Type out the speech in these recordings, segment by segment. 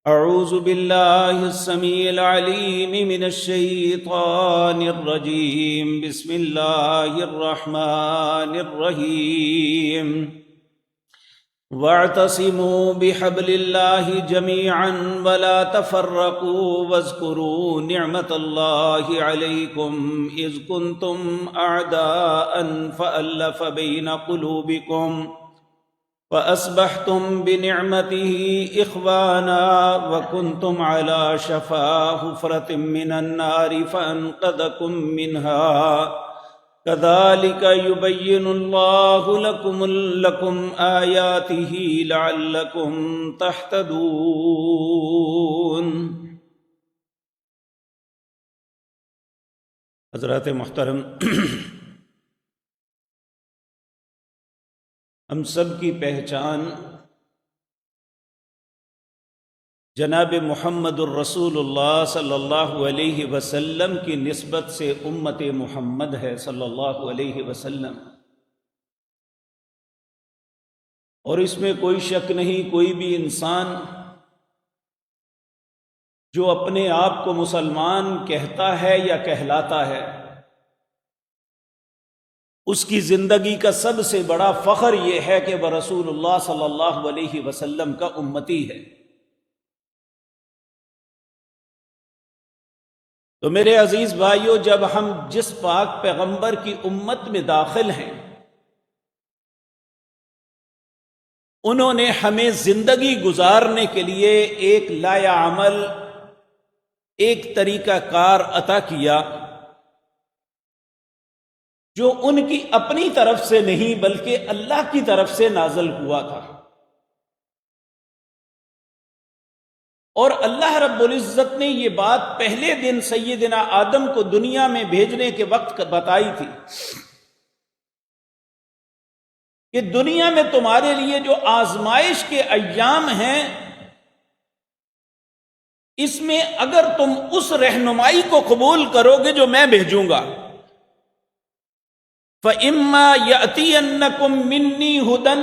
أعوذ بالله السميع العليم من الشيطان الرجيم. بسم الله الرحمن الرحيم. واعتصموا بحبل الله جميعا ولا تفرقوا واذكروا نعمة الله عليكم إذ كنتم أعداء فألف بين قلوبكم فأصبحتم بنعمته إخوانا وكنتم على شفا حفرة من النار فأنقذكم منها كذلك يبين الله لكم آياته لعلكم تهتدون. حضرات محترم، ہم سب کی پہچان جناب محمد الرسول اللہ صلی اللہ علیہ وسلم کی نسبت سے امت محمد ہے صلی اللہ علیہ وسلم، اور اس میں کوئی شک نہیں، کوئی بھی انسان جو اپنے آپ کو مسلمان کہتا ہے یا کہلاتا ہے، اس کی زندگی کا سب سے بڑا فخر یہ ہے کہ وہ رسول اللہ صلی اللہ علیہ وسلم کا امتی ہے. تو میرے عزیز بھائیو، جب ہم جس پاک پیغمبر کی امت میں داخل ہیں، انہوں نے ہمیں زندگی گزارنے کے لیے ایک لائحہ عمل، ایک طریقہ کار عطا کیا جو ان کی اپنی طرف سے نہیں بلکہ اللہ کی طرف سے نازل ہوا تھا. اور اللہ رب العزت نے یہ بات پہلے دن سیدنا آدم کو دنیا میں بھیجنے کے وقت بتائی تھی کہ دنیا میں تمہارے لیے جو آزمائش کے ایام ہیں، اس میں اگر تم اس رہنمائی کو قبول کرو گے جو میں بھیجوں گا، فَإِمَّا يَأْتِيَنَّكُم مِّنِّي هُدًى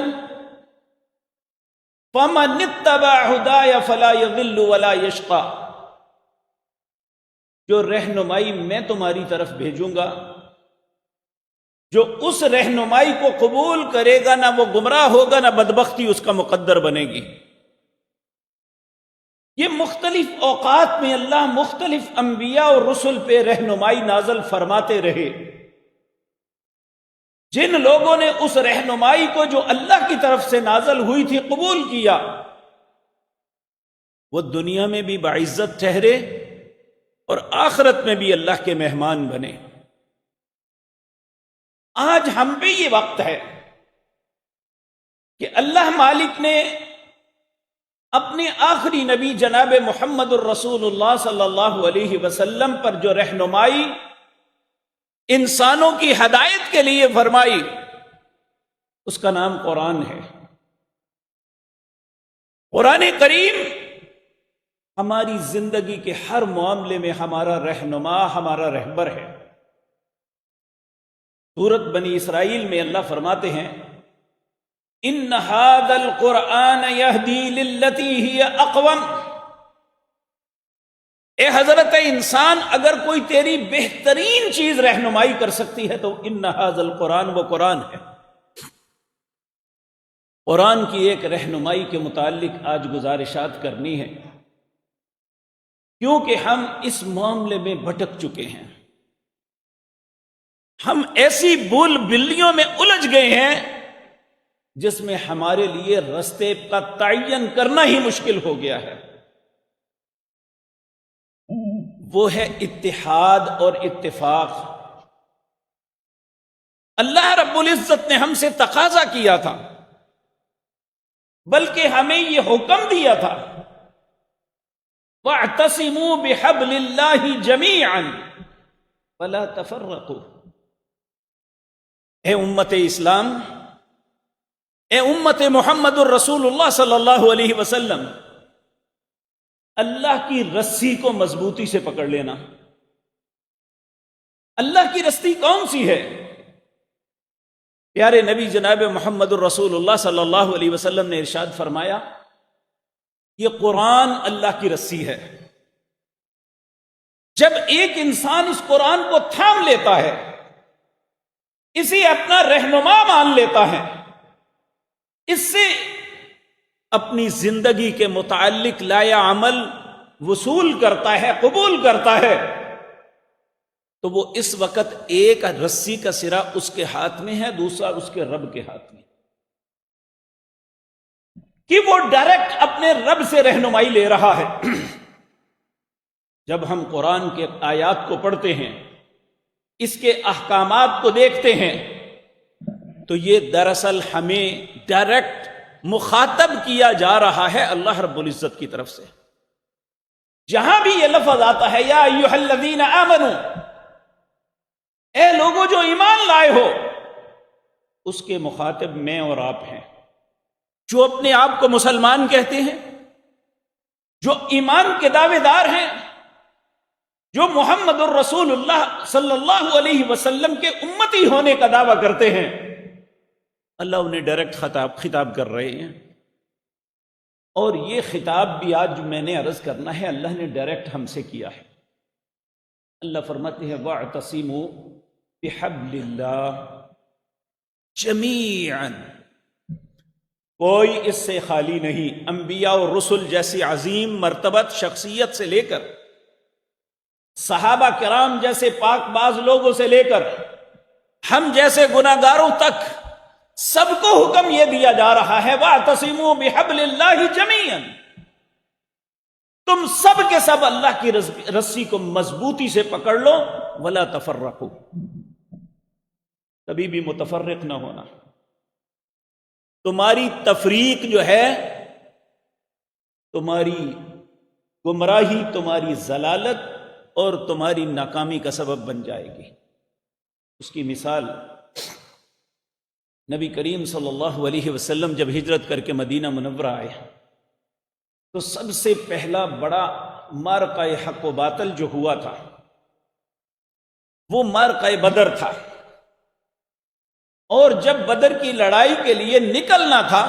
فَمَنِ اتَّبَعَ هُدَايَ فَلَا يَضِلُّ وَلَا يَشْقَىٰ. جو رہنمائی میں تمہاری طرف بھیجوں گا، جو اس رہنمائی کو قبول کرے گا، نہ وہ گمراہ ہوگا نہ بدبختی اس کا مقدر بنے گی. یہ مختلف اوقات میں اللہ مختلف انبیاء اور رسل پہ رہنمائی نازل فرماتے رہے. جن لوگوں نے اس رہنمائی کو جو اللہ کی طرف سے نازل ہوئی تھی قبول کیا، وہ دنیا میں بھی باعزت ٹھہرے اور آخرت میں بھی اللہ کے مہمان بنے. آج ہم پہ یہ وقت ہے کہ اللہ مالک نے اپنے آخری نبی جناب محمد الرسول اللہ صلی اللہ علیہ وسلم پر جو رہنمائی انسانوں کی ہدایت کے لیے فرمائی، اس کا نام قرآن ہے. قرآن کریم ہماری زندگی کے ہر معاملے میں ہمارا رہنما، ہمارا رہبر ہے. سورۃ بنی اسرائیل میں اللہ فرماتے ہیں، ان ھذا القرآن یہدی للتی ہی اقوم. اے حضرت انسان، اگر کوئی تیری بہترین چیز رہنمائی کر سکتی ہے تو ان ھذا القرآن، وہ قرآن ہے. قرآن کی ایک رہنمائی کے متعلق آج گزارشات کرنی ہے، کیونکہ ہم اس معاملے میں بھٹک چکے ہیں. ہم ایسی بول بلیوں میں الجھ گئے ہیں جس میں ہمارے لیے رستے کا تعین کرنا ہی مشکل ہو گیا ہے. وہ ہے اتحاد اور اتفاق. اللہ رب العزت نے ہم سے تقاضا کیا تھا، بلکہ ہمیں یہ حکم دیا تھا، وَاعْتَصِمُوا بِحَبْلِ اللَّهِ جَمِيعًا وَلَا تَفَرَّقُوا. اے امت اسلام، اے امت محمد الرسول اللہ صلی اللہ علیہ وسلم، اللہ کی رسی کو مضبوطی سے پکڑ لینا. اللہ کی رسی کون سی ہے؟ پیارے نبی جناب محمد الرسول اللہ صلی اللہ علیہ وسلم نے ارشاد فرمایا، یہ قرآن اللہ کی رسی ہے. جب ایک انسان اس قرآن کو تھام لیتا ہے، اسے اپنا رہنما مان لیتا ہے، اس سے اپنی زندگی کے متعلق لایا عمل وصول کرتا ہے، قبول کرتا ہے، تو وہ اس وقت ایک رسی کا سرا اس کے ہاتھ میں ہے، دوسرا اس کے رب کے ہاتھ میں، کہ وہ ڈائریکٹ اپنے رب سے رہنمائی لے رہا ہے. جب ہم قرآن کے آیات کو پڑھتے ہیں، اس کے احکامات کو دیکھتے ہیں، تو یہ دراصل ہمیں ڈائریکٹ مخاطب کیا جا رہا ہے اللہ رب العزت کی طرف سے. جہاں بھی یہ لفظ آتا ہے، یا ایھا الذین آمنوا، اے لوگوں جو ایمان لائے ہو، اس کے مخاطب میں اور آپ ہیں. جو اپنے آپ کو مسلمان کہتے ہیں، جو ایمان کے دعوے دار ہیں، جو محمد الرسول اللہ صلی اللہ علیہ وسلم کے امتی ہونے کا دعویٰ کرتے ہیں، اللہ انہیں ڈائریکٹ خطاب کر رہے ہیں. اور یہ خطاب بھی آج میں نے عرض کرنا ہے، اللہ نے ڈائریکٹ ہم سے کیا ہے. اللہ فرماتے ہیں وَاعْتَصِمُوا بِحَبْلِ اللَّهِ جَمِيعًا. کوئی اس سے خالی نہیں. انبیاء اور رسل جیسی عظیم مرتبت شخصیت سے لے کر، صحابہ کرام جیسے پاک باز لوگوں سے لے کر، ہم جیسے گناہگاروں تک، سب کو حکم یہ دیا جا رہا ہے وَاعْتَصِمُوا بِحَبْلِ اللَّهِ جَمِيعًا. تم سب کے سب اللہ کی رسی کو مضبوطی سے پکڑ لو، وَلَا تَفَرَّقُوا، کبھی بھی متفرق نہ ہونا. تمہاری تفریق جو ہے، تمہاری گمراہی، تمہاری ضلالت اور تمہاری ناکامی کا سبب بن جائے گی. اس کی مثال نبی کریم صلی اللہ علیہ وسلم جب ہجرت کر کے مدینہ منورہ آئے، تو سب سے پہلا بڑا معرکہ حق و باطل جو ہوا تھا، وہ معرکہ بدر تھا. اور جب بدر کی لڑائی کے لیے نکلنا تھا،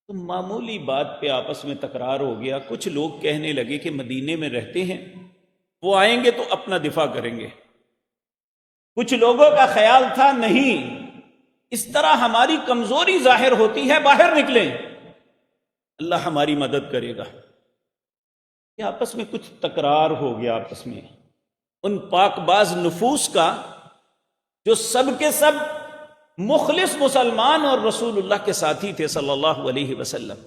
تو معمولی بات پہ آپس میں تکرار ہو گیا. کچھ لوگ کہنے لگے کہ مدینے میں رہتے ہیں، وہ آئیں گے تو اپنا دفاع کریں گے. کچھ لوگوں کا خیال تھا نہیں، اس طرح ہماری کمزوری ظاہر ہوتی ہے، باہر نکلیں، اللہ ہماری مدد کرے گا. یہ آپس میں کچھ تکرار ہو گیا. آپس میں ان پاک باز نفوس کا، جو سب کے سب مخلص مسلمان اور رسول اللہ کے ساتھی تھے صلی اللہ علیہ وسلم.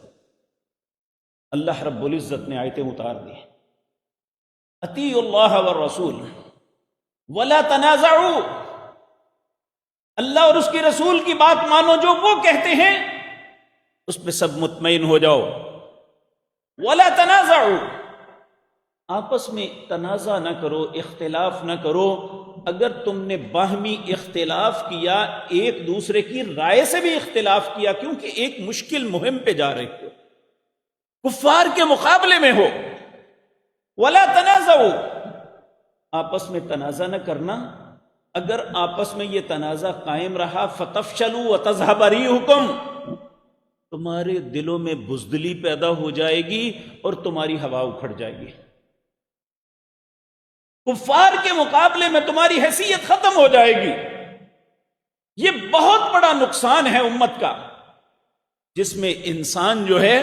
اللہ رب العزت نے آیتیں اتار دی، اطیعوا اللہ والرسول ولا تنازعوا. اللہ اور اس کے رسول کی بات مانو، جو وہ کہتے ہیں اس پہ سب مطمئن ہو جاؤ. ولا تنازعوا، آپس میں تنازع نہ کرو، اختلاف نہ کرو. اگر تم نے باہمی اختلاف کیا، ایک دوسرے کی رائے سے بھی اختلاف کیا، کیونکہ ایک مشکل مہم پہ جا رہے ہو، کفار کے مقابلے میں ہو، ولا تنازعوا، آپس میں تنازع نہ کرنا. اگر آپس میں یہ تنازع قائم رہا، فتفشلوا وتذهب ريحكم، تمہارے دلوں میں بزدلی پیدا ہو جائے گی اور تمہاری ہوا اکھڑ جائے گی. کفار کے مقابلے میں تمہاری حیثیت ختم ہو جائے گی. یہ بہت بڑا نقصان ہے امت کا، جس میں انسان جو ہے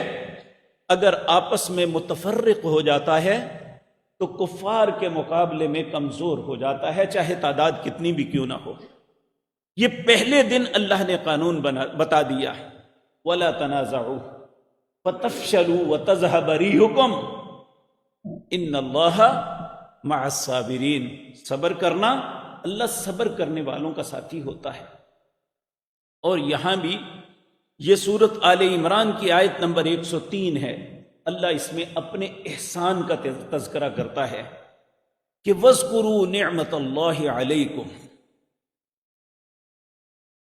اگر آپس میں متفرق ہو جاتا ہے تو کفار کے مقابلے میں کمزور ہو جاتا ہے، چاہے تعداد کتنی بھی کیوں نہ ہو. یہ پہلے دن اللہ نے قانون بتا دیا ہے، وَلَا تَنَازَعُوا فَتَفْشَلُوا وَتَذْهَبَ رِيحُكُمْ إِنَّ اللَّهَ مع الصابرین. صبر کرنا، اللہ صبر کرنے والوں کا ساتھی ہوتا ہے. اور یہاں بھی یہ سورت آل عمران کی آیت نمبر 103 ہے. اللہ اس میں اپنے احسان کا تذکرہ کرتا ہے کہ وَاذْكُرُوا نِعْمَةَ اللَّهِ عَلَيْكُمْ،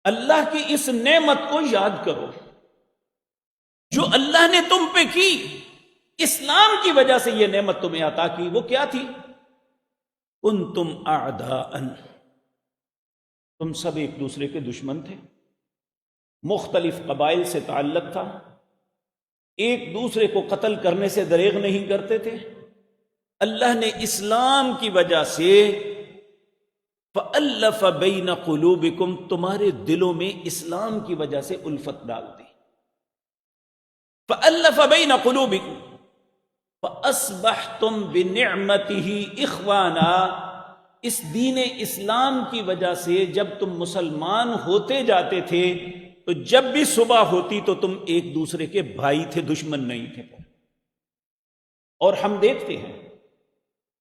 اللہ کی اس نعمت کو یاد کرو جو اللہ نے تم پہ کی. اسلام کی وجہ سے یہ نعمت تمہیں عطا کی. وہ کیا تھی؟ کنتم اعداء، تم سب ایک دوسرے کے دشمن تھے، مختلف قبائل سے تعلق تھا، ایک دوسرے کو قتل کرنے سے دریغ نہیں کرتے تھے. اللہ نے اسلام کی وجہ سے فَأَلَّفَ بَيْنَ قُلُوبِكُمْ تمہارے دلوں میں اسلام کی وجہ سے الفت ڈال دی. فَأَلَّفَ بَيْنَ قُلُوبِكُمْ فَأَصْبَحْتُمْ بِنِعْمَتِهِ إِخْوَانًا. اس دین اسلام کی وجہ سے جب تم مسلمان ہوتے جاتے تھے تو جب بھی صبح ہوتی تو تم ایک دوسرے کے بھائی تھے، دشمن نہیں تھے. اور ہم دیکھتے ہیں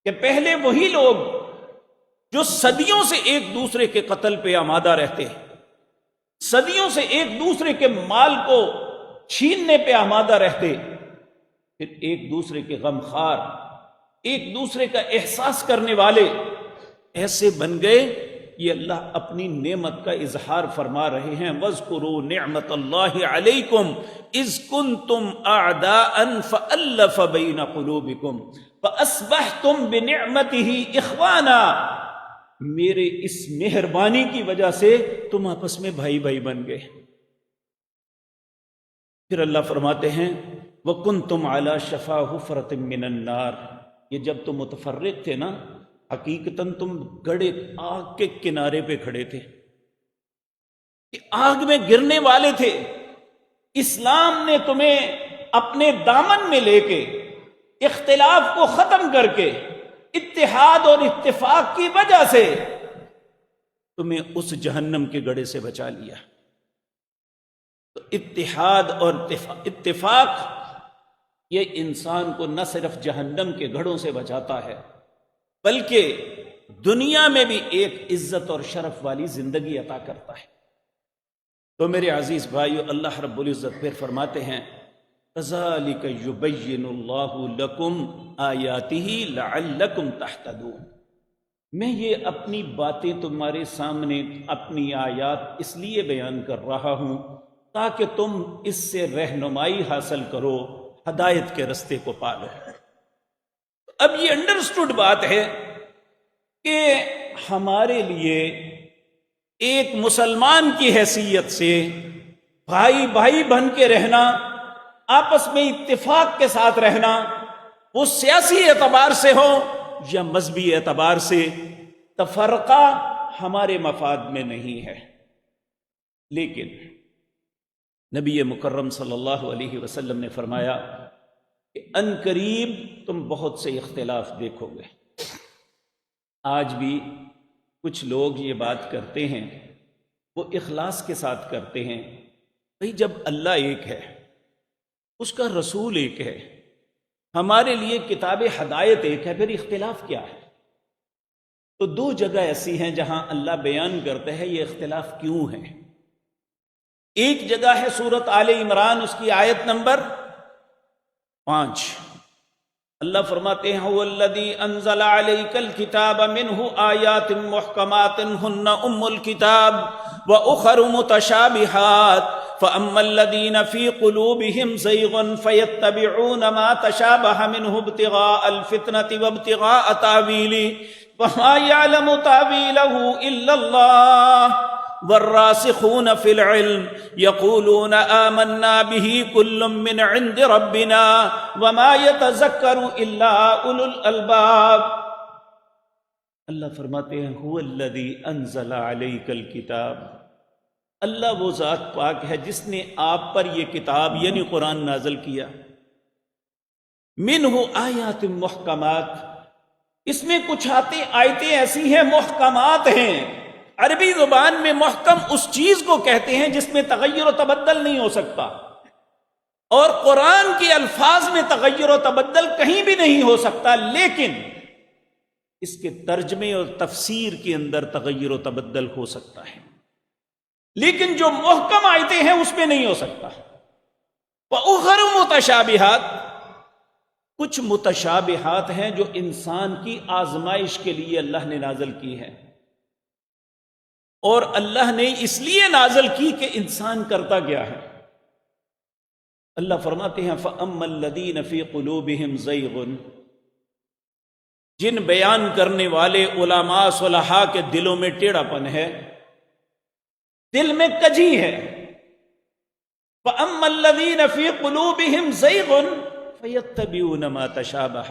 کہ پہلے وہی لوگ جو صدیوں سے ایک دوسرے کے قتل پہ آمادہ رہتے ہیں، صدیوں سے ایک دوسرے کے مال کو چھیننے پہ آمادہ رہتے، پھر ایک دوسرے کے غمخوار، ایک دوسرے کا احساس کرنے والے ایسے بن گئے. یہ اللہ اپنی نعمت کا اظہار فرما رہے ہیں. وَاذْكُرُوا نِعْمَةَ اللَّهِ عَلَيْكُمْ إِذْ كُنْتُمْ أَعْدَاءً فَأَلَّفَ بَيْنَ قُلُوبِكُمْ فَأَصْبَحْتُمْ بِنِعْمَتِهِ إِخْوَانًا. میرے اس مہربانی کی وجہ سے تم آپس میں بھائی بھائی بن گئے. پھر اللہ فرماتے ہیں وَكُنْتُمْ عَلَى شَفَا حُفْرَةٍ مِّنَ النَّارِ. یہ جب تم متفرق تھے نا، حقیقتاً تم گڑے آگ کے کنارے پہ کھڑے تھے، آگ میں گرنے والے تھے. اسلام نے تمہیں اپنے دامن میں لے کے اختلاف کو ختم کر کے اتحاد اور اتفاق کی وجہ سے تمہیں اس جہنم کے گڑھے سے بچا لیا. تو اتحاد اور اتفاق یہ انسان کو نہ صرف جہنم کے گڑھوں سے بچاتا ہے بلکہ دنیا میں بھی ایک عزت اور شرف والی زندگی عطا کرتا ہے. تو میرے عزیز بھائیو، اللہ رب العزت پھر فرماتے ہیں كَذَلِكَ يُبَيِّنُ اللَّهُ لَكُمْ آيَاتِهِ لَعَلَّكُمْ تَهْتَدُونَ. میں یہ اپنی باتیں تمہارے سامنے، اپنی آیات اس لیے بیان کر رہا ہوں تاکہ تم اس سے رہنمائی حاصل کرو، ہدایت کے رستے کو پالو. اب یہ انڈرسٹوڈ بات ہے کہ ہمارے لیے ایک مسلمان کی حیثیت سے بھائی بھائی بن کے رہنا، آپس میں اتفاق کے ساتھ رہنا، وہ سیاسی اعتبار سے ہو یا مذہبی اعتبار سے، تفرقہ ہمارے مفاد میں نہیں ہے. لیکن نبی مکرم صلی اللہ علیہ وسلم نے فرمایا کہ ان قریب تم بہت سے اختلاف دیکھو گے. آج بھی کچھ لوگ یہ بات کرتے ہیں، وہ اخلاص کے ساتھ کرتے ہیں، بھئی جب اللہ ایک ہے، اس کا رسول ایک ہے، ہمارے لیے کتاب ہدایت ایک ہے، پھر اختلاف کیا ہے؟ تو دو جگہ ایسی ہیں جہاں اللہ بیان کرتے ہیں یہ اختلاف کیوں ہے. ایک جگہ ہے سورۃ آل عمران، اس کی آیت نمبر 5. اللہ فرماتے ہیں هو الذی انزل علیک الکتاب منہ آیات محکمات ہن ام الکتاب واخر متشابہات فاما الذین فی قلوبہم زیغ فیتبعون ما تشابہ منہ ابتغاء الفتنة وابتغاء تاویلہ وما یعلم تاویلہ الا اللہ والراسخون فی العلم یقولون آمنا به کل من عند ربنا وما يتذکر الا اولو الالباب. اللہ فرماتے ہیں هو الذی انزل علیک الکتاب. اللہ وہ ذات پاک ہے جس نے آپ پر یہ کتاب یعنی قرآن نازل کیا. منہ آیات محکمات، اس میں کچھ آیتیں ایسی ہیں محکمات ہیں. عربی زبان میں محکم اس چیز کو کہتے ہیں جس میں تغیر و تبدل نہیں ہو سکتا، اور قرآن کے الفاظ میں تغیر و تبدل کہیں بھی نہیں ہو سکتا، لیکن اس کے ترجمے اور تفسیر کے اندر تغیر و تبدل ہو سکتا ہے. لیکن جو محکم آیتیں ہیں اس میں نہیں ہو سکتا. وَأُخَرُ مُتَشَابِهَاتٌ، کچھ متشابہات ہیں جو انسان کی آزمائش کے لیے اللہ نے نازل کی ہے، اور اللہ نے اس لیے نازل کی کہ انسان کرتا کیا ہے. اللہ فرماتے ہیں فَأَمَّا الَّذِينَ فِي قُلُوبِهِمْ زَيْغٌ، جن بیان کرنے والے علماء صلحاء کے دلوں میں ٹیڑھا پن ہے، دل میں کجی ہے، فَأَمَّا الَّذِينَ فِي قُلُوبِهِمْ زَيْغٌ فَيَتَّبِعُونَ مَا تَشَابَهَ،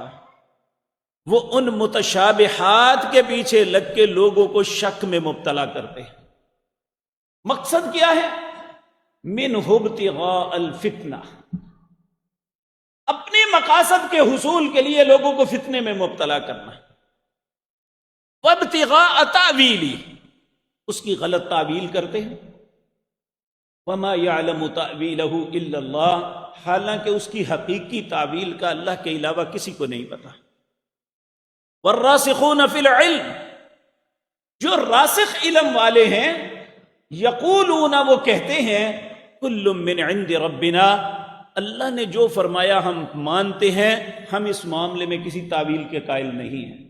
وہ ان متشابہات کے پیچھے لگ کے لوگوں کو شک میں مبتلا کرتے ہیں۔ مقصد کیا ہے؟ مِنْهُ ابْتِغَاءَ الْفِتْنَةِ، اپنے مقاصد کے حصول کے لیے لوگوں کو فتنے میں مبتلا کرنا۔ وَابْتِغَاءَ تَأْوِيلِهِ، اس کی غلط تعویل کرتے ہیں۔ وَمَا يَعْلَمُ تَأْوِيلَهُ إِلَّا اللَّهُ، حالانکہ اس کی حقیقی تعویل کا اللہ کے علاوہ کسی کو نہیں پتا۔ وَالرَّاسِخُونَ فِي الْعِلْمِ، جو راسخ علم والے ہیں، یقولون، وہ کہتے ہیں، کل من عند ربنا، اللہ نے جو فرمایا ہم مانتے ہیں، ہم اس معاملے میں کسی تعویل کے قائل نہیں ہیں۔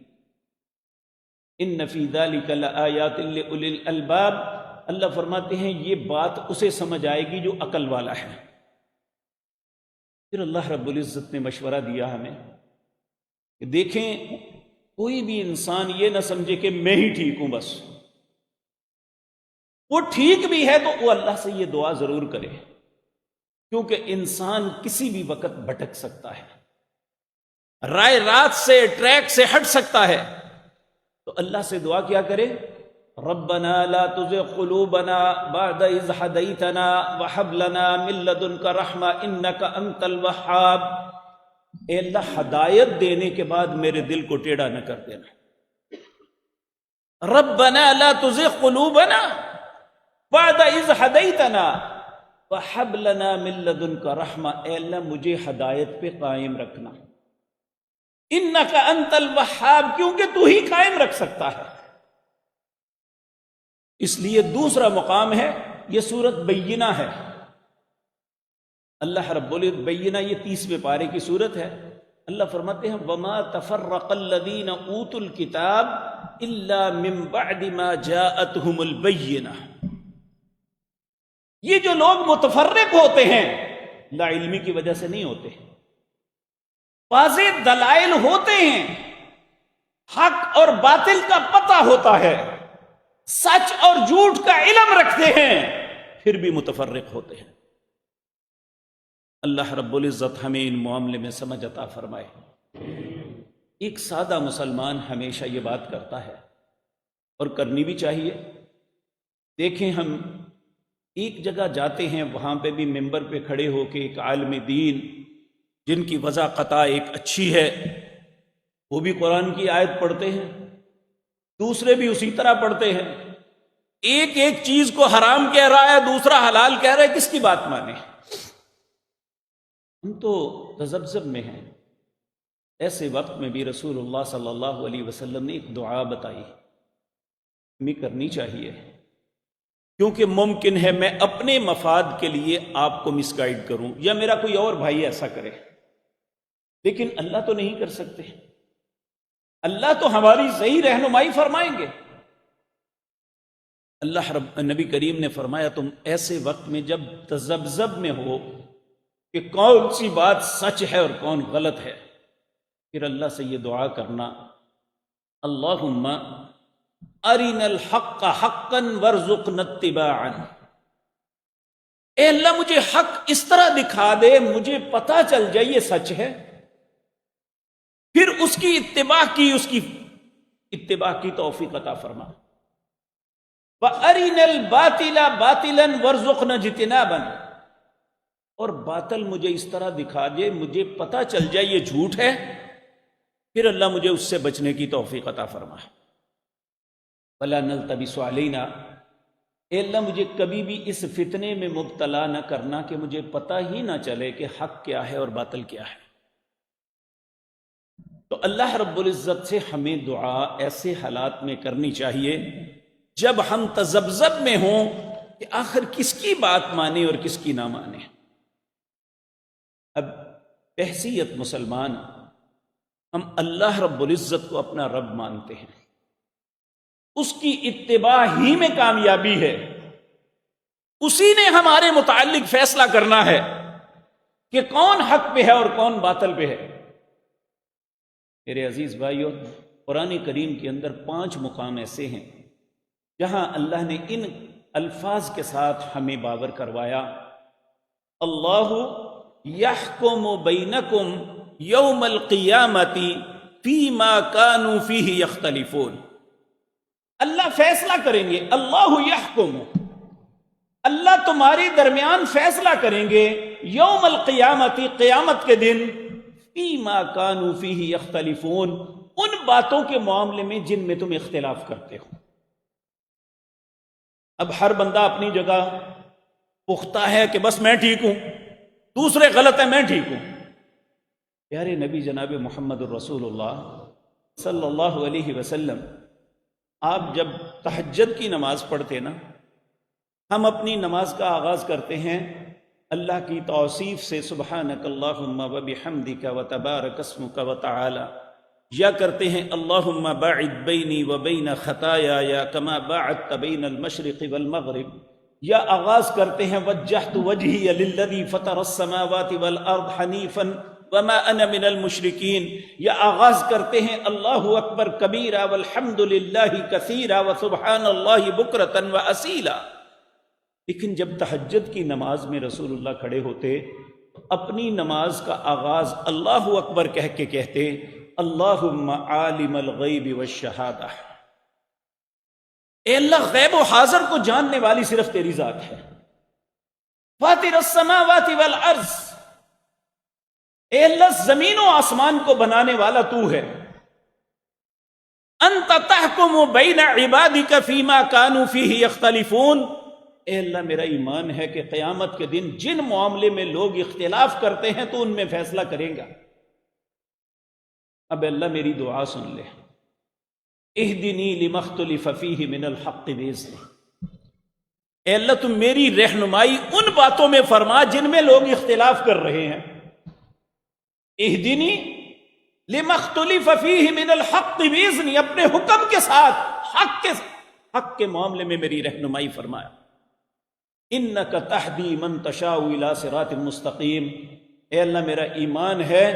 ان فی ذلک لآیات لأولی الالباب، اللہ فرماتے ہیں یہ بات اسے سمجھ آئے گی جو عقل والا ہے۔ پھر اللہ رب العزت نے مشورہ دیا ہمیں کہ دیکھیں، کوئی بھی انسان یہ نہ سمجھے کہ میں ہی ٹھیک ہوں، بس وہ ٹھیک بھی ہے تو وہ اللہ سے یہ دعا ضرور کرے، کیونکہ انسان کسی بھی وقت بھٹک سکتا ہے، رائے رات سے، ٹریک سے ہٹ سکتا ہے، تو اللہ سے دعا کیا کرے، ربنا لا تزغ قلوبنا بعد اذ ہدیتنا وہب لنا من لدنک رحمہ انک انت الوہاب، اے اللہ ہدایت دینے کے بعد میرے دل کو ٹیڑھا نہ کر دینا۔ ربنا لا تزغ قلوبنا بعد اذ ہدیتنا وہب لنا من لدنک رحمہ، اے اللہ مجھے ہدایت پہ قائم رکھنا، انک انت الوہاب، کیونکہ تو ہی قائم رکھ سکتا ہے۔ اس لیے دوسرا مقام ہے، یہ سورت بینہ ہے، اللہ رب العزت بینہ، یہ 30ویں پارے کی سورت ہے۔ اللہ فرماتے ہیں وما تفرق الذین اوتوا الکتاب الا من بعد ما جاءتهم البینہ، یہ جو لوگ متفرق ہوتے ہیں لا علمی کی وجہ سے نہیں ہوتے، واضح دلائل ہوتے ہیں، حق اور باطل کا پتہ ہوتا ہے، سچ اور جھوٹ کا علم رکھتے ہیں، پھر بھی متفرق ہوتے ہیں۔ اللہ رب العزت ہمیں ان معاملے میں سمجھ عطا فرمائے۔ ایک سادہ مسلمان ہمیشہ یہ بات کرتا ہے اور کرنی بھی چاہیے۔ دیکھیں، ہم ایک جگہ جاتے ہیں، وہاں پہ بھی ممبر پہ کھڑے ہو کے ایک عالم دین جن کی وضاحت ایک اچھی ہے، وہ بھی قرآن کی آیت پڑھتے ہیں، دوسرے بھی اسی طرح پڑھتے ہیں، ایک ایک چیز کو حرام کہہ رہا ہے، دوسرا حلال کہہ رہا ہے، کس کی بات مانے؟ ہم تو تذبذب میں ہیں۔ ایسے وقت میں بھی رسول اللہ صلی اللہ علیہ وسلم نے ایک دعا بتائی، ہمیں کرنی چاہیے، کیونکہ ممکن ہے میں اپنے مفاد کے لیے آپ کو مس گائیڈ کروں یا میرا کوئی اور بھائی ایسا کرے، لیکن اللہ تو نہیں کر سکتے۔ اللہ تو ہماری صحیح رہنمائی فرمائیں گے۔ اللہ نبی کریم نے فرمایا تم ایسے وقت میں جب تذبذب میں ہو کہ کون سی بات سچ ہے اور کون غلط ہے، پھر اللہ سے یہ دعا کرنا، اللہم ارنا الحق حقا وارزقنا اتباعا، اے اللہ مجھے حق اس طرح دکھا دے، مجھے پتہ چل جائے یہ سچ ہے، پھر اس کی اتباع کی توفیق عطا فرما۔ وَأَرِنَا الْبَاطِلَ بَاطِلًا وَارْزُقْنَا اجْتِنَابًا، اور باطل مجھے اس طرح دکھا دے، مجھے پتہ چل جائے یہ جھوٹ ہے، پھر اللہ مجھے اس سے بچنے کی توفیق عطا فرما۔ وَلَا نَلْتَبِسُ عَلَيْنَا، اے اللہ مجھے کبھی بھی اس فتنے میں مبتلا نہ کرنا کہ مجھے پتہ ہی نہ چلے کہ حق کیا ہے اور باطل کیا ہے۔ تو اللہ رب العزت سے ہمیں دعا ایسے حالات میں کرنی چاہیے جب ہم تذبذب میں ہوں کہ آخر کس کی بات مانے اور کس کی نہ مانے۔ اب بحیثیت مسلمان ہم اللہ رب العزت کو اپنا رب مانتے ہیں، اس کی اتباع ہی میں کامیابی ہے، اسی نے ہمارے متعلق فیصلہ کرنا ہے کہ کون حق پہ ہے اور کون باطل پہ ہے۔ میرے عزیز بھائیو، قرآن کریم کے اندر 5 مقام ایسے ہیں جہاں اللہ نے ان الفاظ کے ساتھ ہمیں باور کروایا اللہ یحکم بینکم یوم القیامت فیما کانوا فیہ یختلفون. اللہ فیصلہ کریں گے. اللہ یحکم، اللہ تمہارے درمیان فیصلہ کریں گے یوم القیامت، قیامت کے دن، فیما کانوا فیہ یختلفون، ان باتوں کے معاملے میں جن میں تم اختلاف کرتے ہو. اب ہر بندہ اپنی جگہ پختہ ہے کہ بس میں ٹھیک ہوں، دوسرے غلط ہیں، میں ٹھیک ہوں. پیارے نبی جناب محمد الرسول اللہ صلی اللہ علیہ وسلم، آپ جب تہجد کی نماز پڑھتے نا، ہم اپنی نماز کا آغاز کرتے ہیں اللہ کی توصیف سے، سبحانک اللہم وبحمدک وتبارک اسمک وتعالی، یا کرتے ہیں اللہم باعد بینی وبین خطایا کما باعدت بین المشرق والمغرب، یا آغاز کرتے ہیں وجہت وجہی للذی فطر السماوات والارض حنیفا وما انا من المشرکین، یا آغاز کرتے ہیں اللہ اکبر کبیرا والحمد للہ کثیرا وسبحان اللہ بکرتا واصیلا. لیکن جب تہجد کی نماز میں رسول اللہ کھڑے ہوتے، اپنی نماز کا آغاز اللہ اکبر کہہ کے کہتے اللہم عالم الغیب والشہادہ، اے اللہ غیب و حاضر کو جاننے والی صرف تیری ذات ہے. فاطر السماوات والارض، اے اللہ زمین و آسمان کو بنانے والا تو ہے. انت تحکم بین عبادک فیما کانوا فیہ یختلفون، اے اللہ میرا ایمان ہے کہ قیامت کے دن جن معاملے میں لوگ اختلاف کرتے ہیں تو ان میں فیصلہ کریں گا. اب اللہ میری دعا سن لے، اہدنی لما اختلف فیہ من الحق باذنک، اے اللہ تم میری رہنمائی ان باتوں میں فرما جن میں لوگ اختلاف کر رہے ہیں. اہدنی لما اختلف فیہ من الحق باذنک، اپنے حکم کے ساتھ حق کے معاملے میں میری رہنمائی فرمایا. انک تہدی من تشاء الی صراط مستقیم، اے اللہ میرا ایمان ہے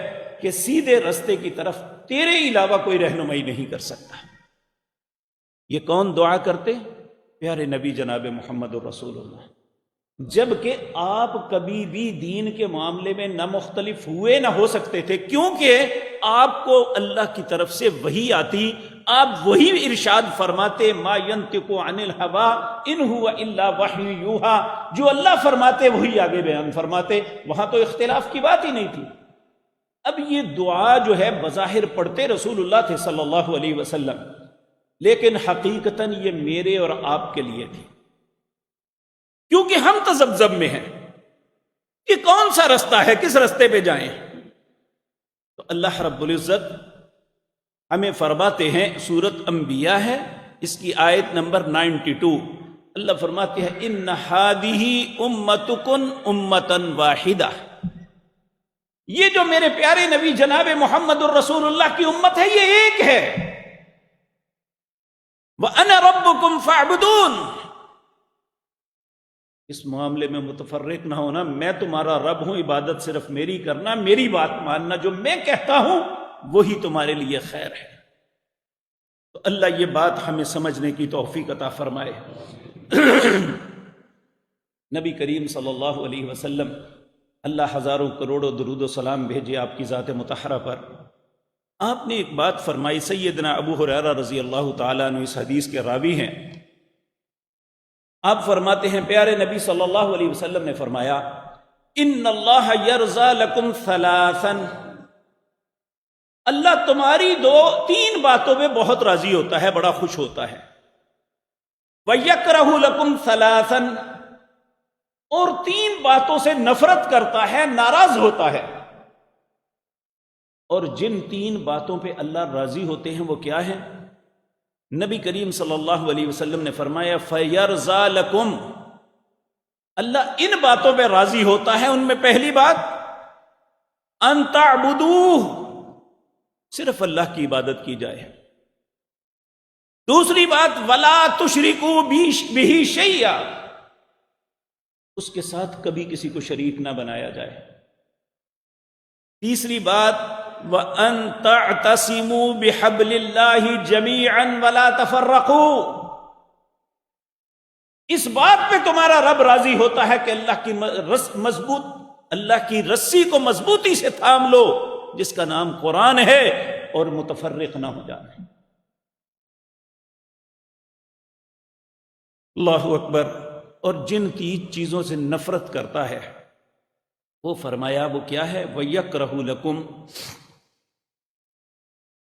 کہ سیدھے رستے کی طرف تیرے علاوہ کوئی رہنمائی نہیں کر سکتا. یہ کون دعا کرتے؟ پیارے نبی جناب محمد الرسول اللہ. جبکہ آپ کبھی بھی دین کے معاملے میں نہ مختلف ہوئے نہ ہو سکتے تھے، کیونکہ آپ کو اللہ کی طرف سے وحی آتی، آپ وہی ارشاد فرماتے ما ینطق عن الہوا ان هو الا وحی یوحی، جو اللہ فرماتے وہی آگے بیان فرماتے. وہاں تو اختلاف کی بات ہی نہیں تھی. اب یہ دعا جو ہے بظاہر پڑھتے رسول اللہ تھے صلی اللہ علیہ وسلم، لیکن حقیقتاً یہ میرے اور آپ کے لیے تھی، کیونکہ ہم تذبذب میں ہیں کہ کون سا رستہ ہے، کس رستے پہ جائیں. تو اللہ رب العزت ہمیں فرماتے ہیں، سورۃ انبیاء ہے، اس کی آیت نمبر 92، اللہ فرماتے ہیں ان ہذہ امتکم امۃ واحدہ، یہ جو میرے پیارے نبی جناب محمد الرسول اللہ کی امت ہے یہ ایک ہے. وَأَنَا رَبُّكُمْ فَاعْبُدُونِ، اس معاملے میں متفرق نہ ہونا، میں تمہارا رب ہوں، عبادت صرف میری کرنا، میری بات ماننا، جو میں کہتا ہوں وہی تمہارے لیے خیر ہے. تو اللہ یہ بات ہمیں سمجھنے کی توفیق عطا فرمائے. نبی کریم صلی اللہ علیہ وسلم، اللہ ہزاروں کروڑوں درود و سلام بھیجے آپ کی ذات مطہرہ پر. آپ نے ایک بات فرمائی، سیدنا ابو ہریرہ رضی اللہ تعالیٰ عنہ اس حدیث کے راوی ہیں. آپ فرماتے ہیں پیارے نبی صلی اللہ علیہ وسلم نے فرمایا ان اللہ یرضی لکم ثلاثا، اللہ تمہاری تین باتوں میں بہت راضی ہوتا ہے، بڑا خوش ہوتا ہے. وَيَكْرَهُ لَكُمْ ثَلَاثًا، اور تین باتوں سے نفرت کرتا ہے، ناراض ہوتا ہے. اور جن تین باتوں پہ اللہ راضی ہوتے ہیں وہ کیا ہیں؟ نبی کریم صلی اللہ علیہ وسلم نے فرمایا فَيَرْضَى لَكُمْ، اللہ ان باتوں پہ راضی ہوتا ہے. ان میں پہلی بات أَن تَعْبُدُوهُ، صرف اللہ کی عبادت کی جائے. دوسری بات وَلَا تُشْرِكُوا بِهِ شَيْئًا، اس کے ساتھ کبھی کسی کو شریک نہ بنایا جائے. تیسری بات وَأَن تَعْتَصِمُوا بِحَبْلِ اللَّهِ جَمِيعًا وَلَا تَفَرَّقُوا، اس بات پہ تمہارا رب راضی ہوتا ہے کہ اللہ کی رسی کو مضبوطی سے تھام لو جس کا نام قرآن ہے، اور متفرق نہ ہو جانا۔ اللہ اکبر۔ اور جن تین چیزوں سے نفرت کرتا ہے وہ فرمایا وہ کیا ہے؟ وَيَكْرَهُ لَكُمْ،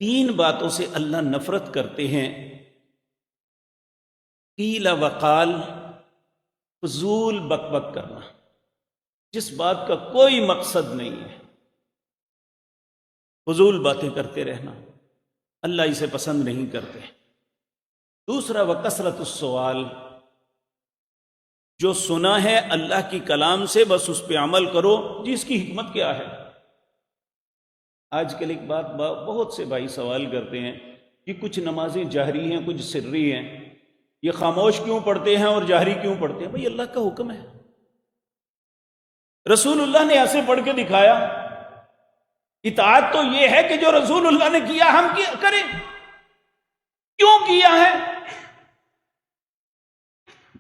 تین باتوں سے اللہ نفرت کرتے ہیں۔ قیل وقال، فضول بک بک کرنا، جس بات کا کوئی مقصد نہیں ہے، فضول باتیں کرتے رہنا، اللہ اسے پسند نہیں کرتے۔ دوسرا وکثرت السؤال، جو سنا ہے اللہ کی کلام سے بس اس پہ عمل کرو، جس کی حکمت کیا ہے۔ آج کل ایک بات بہت سے بھائی سوال کرتے ہیں کہ کچھ نمازیں جہری ہیں کچھ سری ہیں، یہ خاموش کیوں پڑھتے ہیں اور جہری کیوں پڑھتے ہیں؟ بھائی اللہ کا حکم ہے، رسول اللہ نے ایسے پڑھ کے دکھایا۔ اطاعت تو یہ ہے کہ جو رسول اللہ نے کیا ہم کریں۔ کیوں کیا ہے؟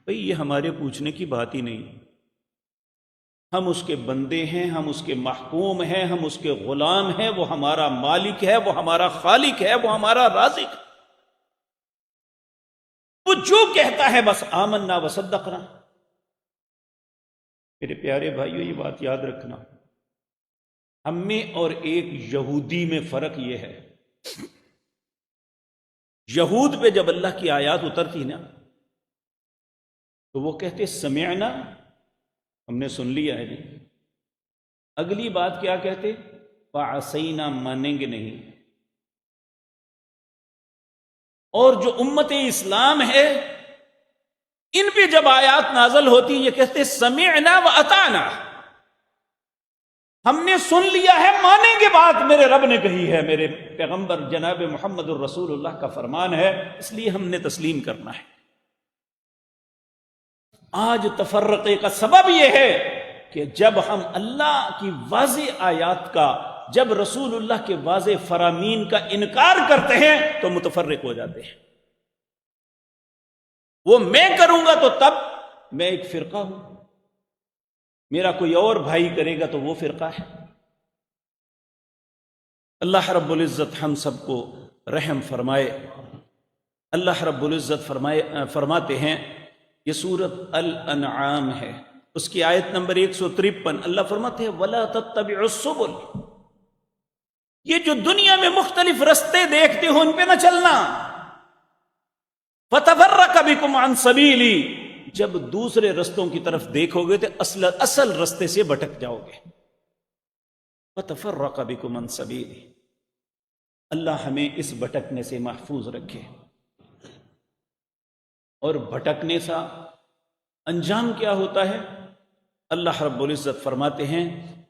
بھئی یہ ہمارے پوچھنے کی بات ہی نہیں۔ ہم اس کے بندے ہیں، ہم اس کے محکوم ہیں، ہم اس کے غلام ہیں، وہ ہمارا مالک ہے، وہ ہمارا خالق ہے، وہ ہمارا رازق ہے۔ وہ جو کہتا ہے بس آمنا وصدقنا۔ میرے پیارے بھائیو یہ بات یاد رکھنا، ہم میں اور ایک یہودی میں فرق یہ ہے، یہود پہ جب اللہ کی آیات اترتی نا تو وہ کہتے سمعنا، ہم نے سن لیا ہے جی، اگلی بات کیا کہتے؟ فعصینا، مانیں گے نہیں۔ اور جو امت اسلام ہے ان پہ جب آیات نازل ہوتی یہ کہتے سمعنا واطعنا، ہم نے سن لیا ہے، مانیں گے بات میرے رب نے کہی ہے، میرے پیغمبر جناب محمد الرسول اللہ کا فرمان ہے، اس لیے ہم نے تسلیم کرنا ہے۔ آج تفرقے کا سبب یہ ہے کہ جب ہم اللہ کی واضح آیات کا، جب رسول اللہ کے واضح فرامین کا انکار کرتے ہیں تو متفرق ہو جاتے ہیں۔ وہ میں کروں گا تو تب میں ایک فرقہ ہوں، میرا کوئی اور بھائی کرے گا تو وہ فرقہ ہے۔ اللہ رب العزت ہم سب کو رحم فرمائے۔ اللہ رب العزت فرماتے ہیں، یہ سورۃ الانعام ہے، اس کی آیت نمبر 153، اللہ فرماتے ہیں وَلَا تَتَّبِعُوا السُّبُلَ، یہ جو دنیا میں مختلف رستے دیکھتے ہو ان پہ نہ چلنا، فَتَفَرَّقَ بِكُمْ عَنْ سَبِيلِي، جب دوسرے رستوں کی طرف دیکھو گے تو اصل رستے سے بھٹک جاؤ گے۔ فَتَفَرَّقَ بِكُمْ عَنْ سَبِيلِي، اللہ ہمیں اس بھٹکنے سے محفوظ رکھے۔ اور بھٹکنے کا انجام کیا ہوتا ہے؟ اللہ رب العزت فرماتے ہیں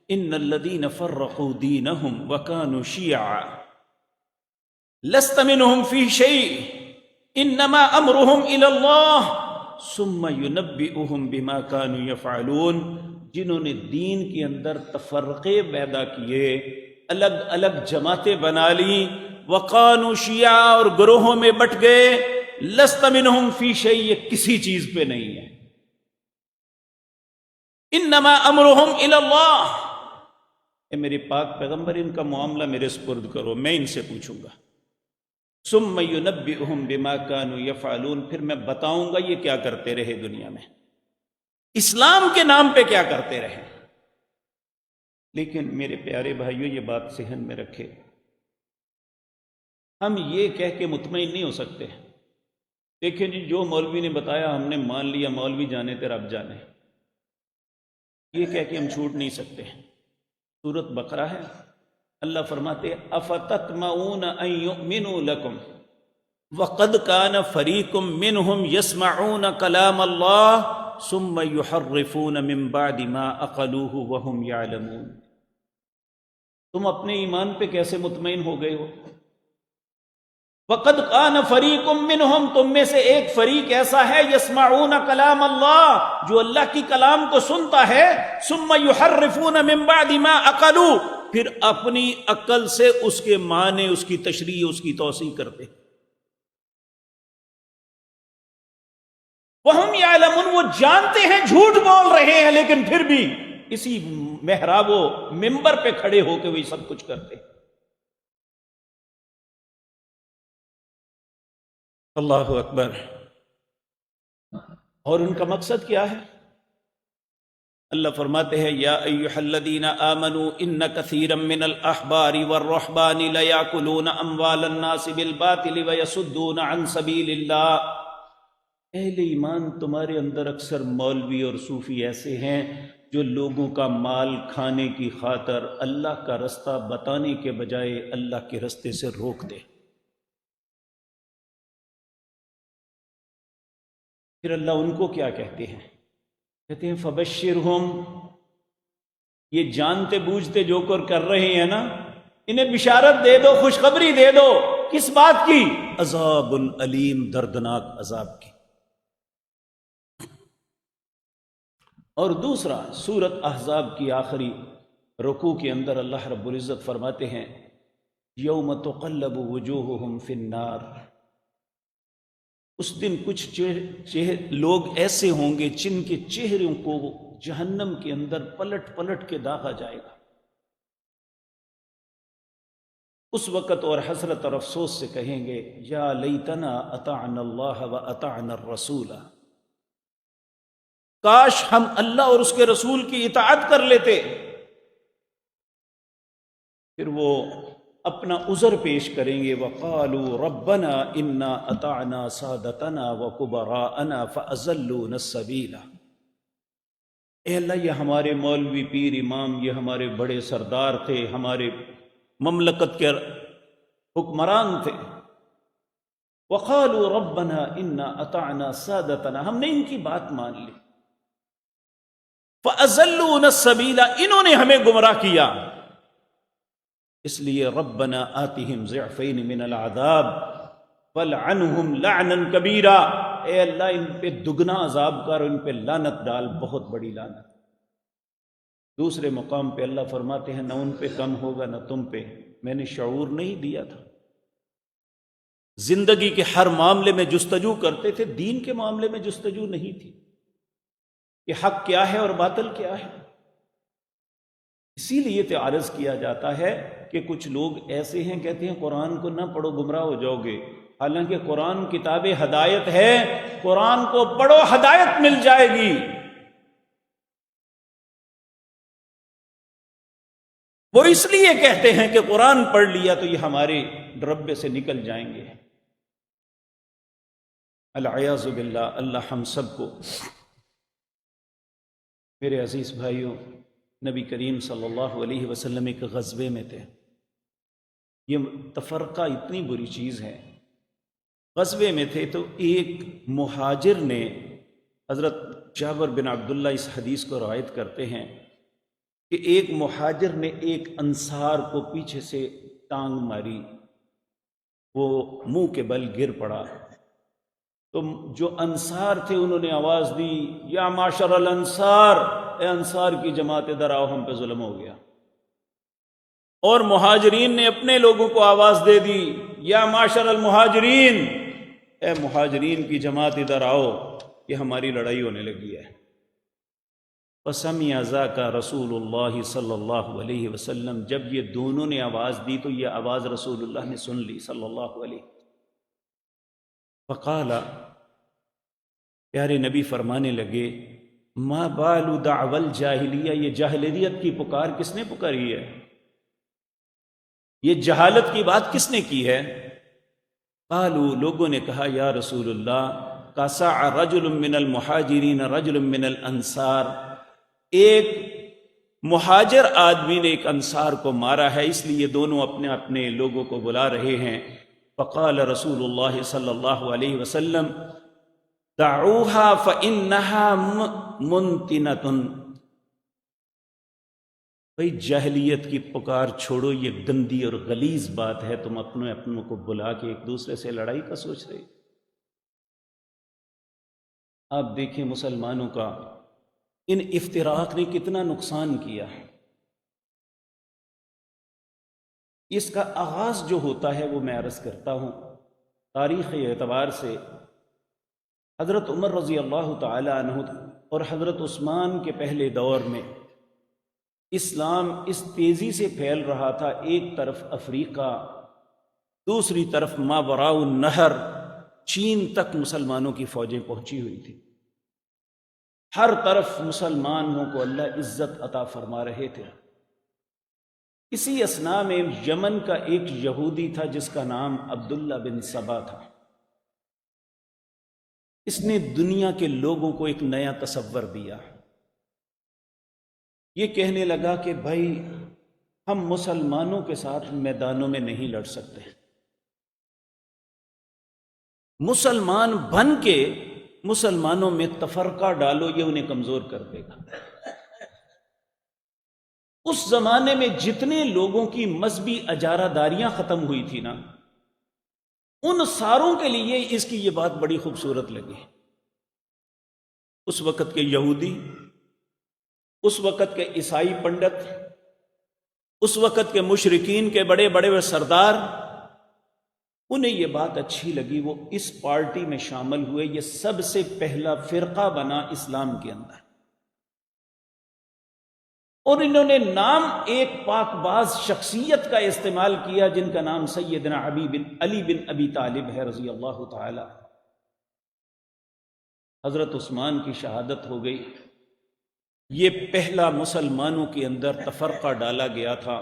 ان الذین فرقوا دینہم وکانوا شیعا لست منہم فی شیء انما امرہم الی اللہ ثم ینبئہم بما کانوا یفعلون، جنہوں نے دین کے اندر تفرقے پیدا کیے، الگ الگ جماعتیں بنا لی، وکانوا شیعا، اور گروہوں میں بٹ گئے، لست منہم فی شیء، یہ کسی چیز پہ نہیں ہے، انما امرہم الی اللہ، اے میرے پاک پیغمبر ان کا معاملہ میرے سپرد کرو، میں ان سے پوچھوں گا۔ ثم ینبئہم بما کانوا یفعلون، پھر میں بتاؤں گا یہ کیا کرتے رہے دنیا میں، اسلام کے نام پہ کیا کرتے رہے۔ لیکن میرے پیارے بھائیو یہ بات ذہن میں رکھے، ہم یہ کہہ کے مطمئن نہیں ہو سکتے دیکھیں جی جو مولوی نے بتایا ہم نے مان لیا، مولوی جانے تے رب جانے، یہ کہہ کے ہم چھوٹ نہیں سکتے۔ سورۃ بقرہ ہے، اللہ فرماتے افتطمعون ان یؤمنوا لکم وقد کان فریق منہم یسمعون کلام اللہ ثم یحرفون من بعد ما عقلوہ وہم یعلمون، تم اپنے ایمان پہ کیسے مطمئن ہو گئے ہو؟ وقد کان فریق منہم، تم میں سے ایک فریق ایسا ہے یسمعون کلام اللہ، جو اللہ کی کلام کو سنتا ہے، ثم یحرفون من بعد ما عقلوا، پھر اپنی عقل سے اس کے معنی، اس کی تشریح، اس کی توسیع کرتے۔ وہم یعلمون، وہ جانتے ہیں جھوٹ بول رہے ہیں، لیکن پھر بھی اسی محراب و ممبر پہ کھڑے ہو کے وہی سب کچھ کرتے ہیں۔ اللہ اکبر۔ اور ان کا مقصد کیا ہے؟ اللہ فرماتے ہیں یا ایھا الذین آمنوا ان کثیرا من الاحبار والرہبان لیاکلون اموال الناس بالباطل ویصدون عن سبیل اللہ۔ اہل ایمان، تمہارے اندر اکثر مولوی اور صوفی ایسے ہیں جو لوگوں کا مال کھانے کی خاطر اللہ کا رستہ بتانے کے بجائے اللہ کے رستے سے روک دے۔ پھر اللہ ان کو کیا کہتے ہیں؟ کہتے ہیں فبشرہم، یہ جانتے بوجھتے جو کر رہے ہیں نا، انہیں بشارت دے دو، خوشخبری دے دو۔ کس بات کی؟ عذاب العلیم، دردناک عذاب کی۔ اور دوسرا، سورۃ احزاب کی آخری رکوع کے اندر اللہ رب العزت فرماتے ہیں یوم تقلب وجوہہم فی النار، اس دن کچھ لوگ ایسے ہوں گے جن کے چہروں کو جہنم کے اندر پلٹ پلٹ کے داغا جائے گا۔ اس وقت اور حسرت اور افسوس سے کہیں گے یا لیتنا اطعنا اللہ و اطعنا الرسول، کاش ہم اللہ اور اس کے رسول کی اطاعت کر لیتے۔ پھر وہ اپنا عذر پیش کریں گے وقالوا ربنا انا اطعنا سادتنا وکبراءنا فاضلونا السبیل، اے اللہ یہ ہمارے مولوی پیر امام، یہ ہمارے بڑے سردار تھے، ہمارے مملکت کے حکمران تھے۔ وقالوا ربنا انا اطعنا سادتنا، ہم نے ان کی بات مان لی، فاضلونا السبیل، انہوں نے ہمیں گمراہ کیا، اس لیے ربنا آتہم ضعفین من العذاب فلعنہم لعنا کبیرا، اے اللہ ان پہ دگنا عذاب کر، ان پہ لعنت ڈال، بہت بڑی لعنت۔ دوسرے مقام پہ اللہ فرماتے ہیں نہ ان پہ کم ہوگا نہ تم پہ، میں نے شعور نہیں دیا تھا۔ زندگی کے ہر معاملے میں جستجو کرتے تھے، دین کے معاملے میں جستجو نہیں تھی کہ حق کیا ہے اور باطل کیا ہے۔ اسی لیے تو عرض کیا جاتا ہے کہ کچھ لوگ ایسے ہیں کہتے ہیں قرآن کو نہ پڑھو گمراہ ہو جاؤ گے، حالانکہ قرآن کتاب ہدایت ہے، قرآن کو پڑھو ہدایت مل جائے گی۔ وہ اس لیے کہتے ہیں کہ قرآن پڑھ لیا تو یہ ہمارے ڈربے سے نکل جائیں گے۔ العیاذ باللہ، اللہ ہم سب کو۔ میرے عزیز بھائیوں، نبی کریم صلی اللہ علیہ وسلم ایک غزوے میں تھے۔ یہ تفرقہ اتنی بری چیز ہے۔ غزوے میں تھے تو ایک مہاجر نے، حضرت جابر بن عبداللہ اس حدیث کو روایت کرتے ہیں کہ ایک مہاجر نے ایک انصار کو پیچھے سے ٹانگ ماری، وہ منہ کے بل گر پڑا، تو جو انصار تھے انہوں نے آواز دی یا معاشر الانصار، اے انصار کی جماعت ادھر آؤ، ہم پہ ظلم ہو گیا۔ اور مہاجرین نے اپنے لوگوں کو آواز دے دی یا معاشر المہاجرین، اے مہاجرین کی جماعت ادھر آؤ، یہ ہماری لڑائی ہونے لگی ہے۔ فسمع ذاک رسول اللہ صلی اللہ علیہ وسلم، جب یہ دونوں نے آواز دی تو یہ آواز رسول اللہ نے سن لی صلی اللہ علیہ۔ فقال، پیارے نبی فرمانے لگے ما بال دعوی الجاہلیہ، یہ جاہلیت کی پکار کس نے پکاری ہے؟ یہ جہالت کی بات کس نے کی ہے؟ قالوا، لوگوں نے کہا یا رسول اللہ، قصع رجل من المہاجرین رجل من الانصار، ایک مہاجر آدمی نے ایک انصار کو مارا ہے، اس لیے دونوں اپنے اپنے لوگوں کو بلا رہے ہیں۔ فقال رسول اللہ صلی اللہ علیہ وسلم دعوها فإنها منتنة، بھئی جاہلیت کی پکار چھوڑو، یہ گندی اور غلیظ بات ہے، تم اپنوں کو بلا کے ایک دوسرے سے لڑائی کا سوچ رہے۔ آپ دیکھیں مسلمانوں کا ان افتراق نے کتنا نقصان کیا ہے۔ اس کا آغاز جو ہوتا ہے وہ میں عرض کرتا ہوں، تاریخی اعتبار سے حضرت عمر رضی اللہ تعالی عنہ اور حضرت عثمان کے پہلے دور میں اسلام اس تیزی سے پھیل رہا تھا، ایک طرف افریقہ، دوسری طرف ماوراء النہر چین تک مسلمانوں کی فوجیں پہنچی ہوئی تھی، ہر طرف مسلمانوں کو اللہ عزت عطا فرما رہے تھے۔ اسی اثناء میں یمن کا ایک یہودی تھا جس کا نام عبداللہ بن سبا تھا۔ اس نے دنیا کے لوگوں کو ایک نیا تصور دیا۔ یہ کہنے لگا کہ بھائی ہم مسلمانوں کے ساتھ میدانوں میں نہیں لڑ سکتے، مسلمان بن کے مسلمانوں میں تفرقہ ڈالو، یہ انہیں کمزور کر دے گا۔ اس زمانے میں جتنے لوگوں کی مذہبی اجارہ داریاں ختم ہوئی تھی نا، ان ساروں کے لیے اس کی یہ بات بڑی خوبصورت لگی۔ اس وقت کے یہودی، اس وقت کے عیسائی پنڈت، اس وقت کے مشرکین کے بڑے بڑے سردار، انہیں یہ بات اچھی لگی، وہ اس پارٹی میں شامل ہوئے۔ یہ سب سے پہلا فرقہ بنا اسلام کے اندر، اور انہوں نے نام ایک پاک باز شخصیت کا استعمال کیا جن کا نام سیدنا علی بن ابی طالب ہے رضی اللہ تعالی۔ حضرت عثمان کی شہادت ہو گئی، یہ پہلا مسلمانوں کے اندر تفرقہ ڈالا گیا تھا۔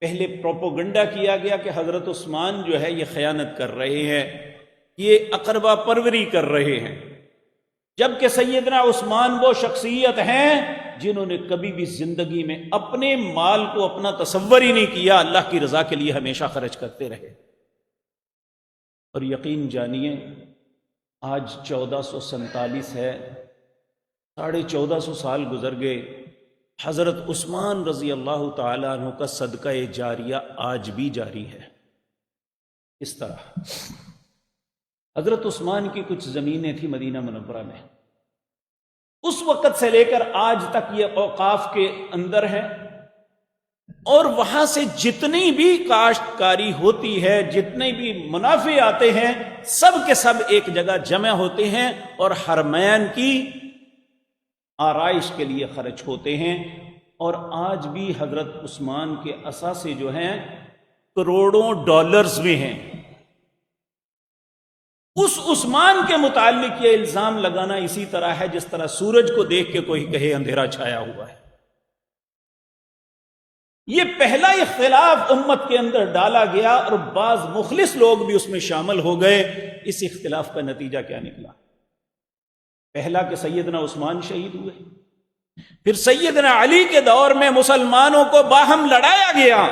پہلے پروپوگنڈا کیا گیا کہ حضرت عثمان جو ہے یہ خیانت کر رہے ہیں، یہ اقربا پروری کر رہے ہیں، جبکہ سیدنا عثمان وہ شخصیت ہیں جنہوں نے کبھی بھی زندگی میں اپنے مال کو اپنا تصور ہی نہیں کیا، اللہ کی رضا کے لیے ہمیشہ خرچ کرتے رہے۔ اور یقین جانیے آج 1447 ہے، 1450 سال گزر گئے، حضرت عثمان رضی اللہ تعالیٰ عنہ کا صدقہ جاریہ آج بھی جاری ہے۔ اس طرح حضرت عثمان کی کچھ زمینیں تھیں مدینہ منورہ میں، اس وقت سے لے کر آج تک یہ اوقاف کے اندر ہیں، اور وہاں سے جتنی بھی کاشتکاری ہوتی ہے، جتنے بھی منافع آتے ہیں، سب کے سب ایک جگہ جمع ہوتے ہیں اور حرمین کی آرائش کے لیے خرچ ہوتے ہیں۔ اور آج بھی حضرت عثمان کے اثاثے جو ہیں کروڑوں ڈالرز میں ہیں۔ اس عثمان کے متعلق یہ الزام لگانا اسی طرح ہے جس طرح سورج کو دیکھ کے کوئی کہے اندھیرا چھایا ہوا ہے۔ یہ پہلا اختلاف امت کے اندر ڈالا گیا اور بعض مخلص لوگ بھی اس میں شامل ہو گئے۔ اس اختلاف کا نتیجہ کیا نکلا؟ پہلا کہ سیدنا عثمان شہید ہوئے، پھر سیدنا علی کے دور میں مسلمانوں کو باہم لڑایا گیا،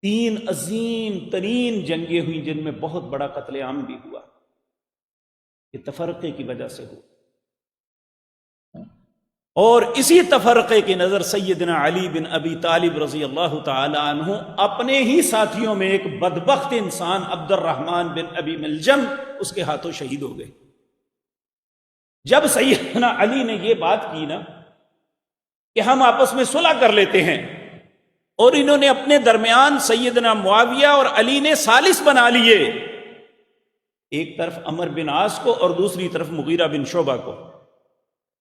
3 عظیم ترین جنگیں ہوئی جن میں بہت بڑا قتل عام بھی ہوا، یہ تفرقے کی وجہ سے ہوا۔ اور اسی تفرقے کی نظر سیدنا علی بن ابی طالب رضی اللہ تعالی عنہ اپنے ہی ساتھیوں میں ایک بدبخت انسان عبد الرحمن بن ابی ملجم اس کے ہاتھوں شہید ہو گئے۔ جب سیدنا علی نے یہ بات کی نا کہ ہم آپس میں صلح کر لیتے ہیں، اور انہوں نے اپنے درمیان سیدنا معاویہ اور علی نے ثالث بنا لیے، ایک طرف عمر بن عاص کو اور دوسری طرف مغیرہ بن شعبہ کو۔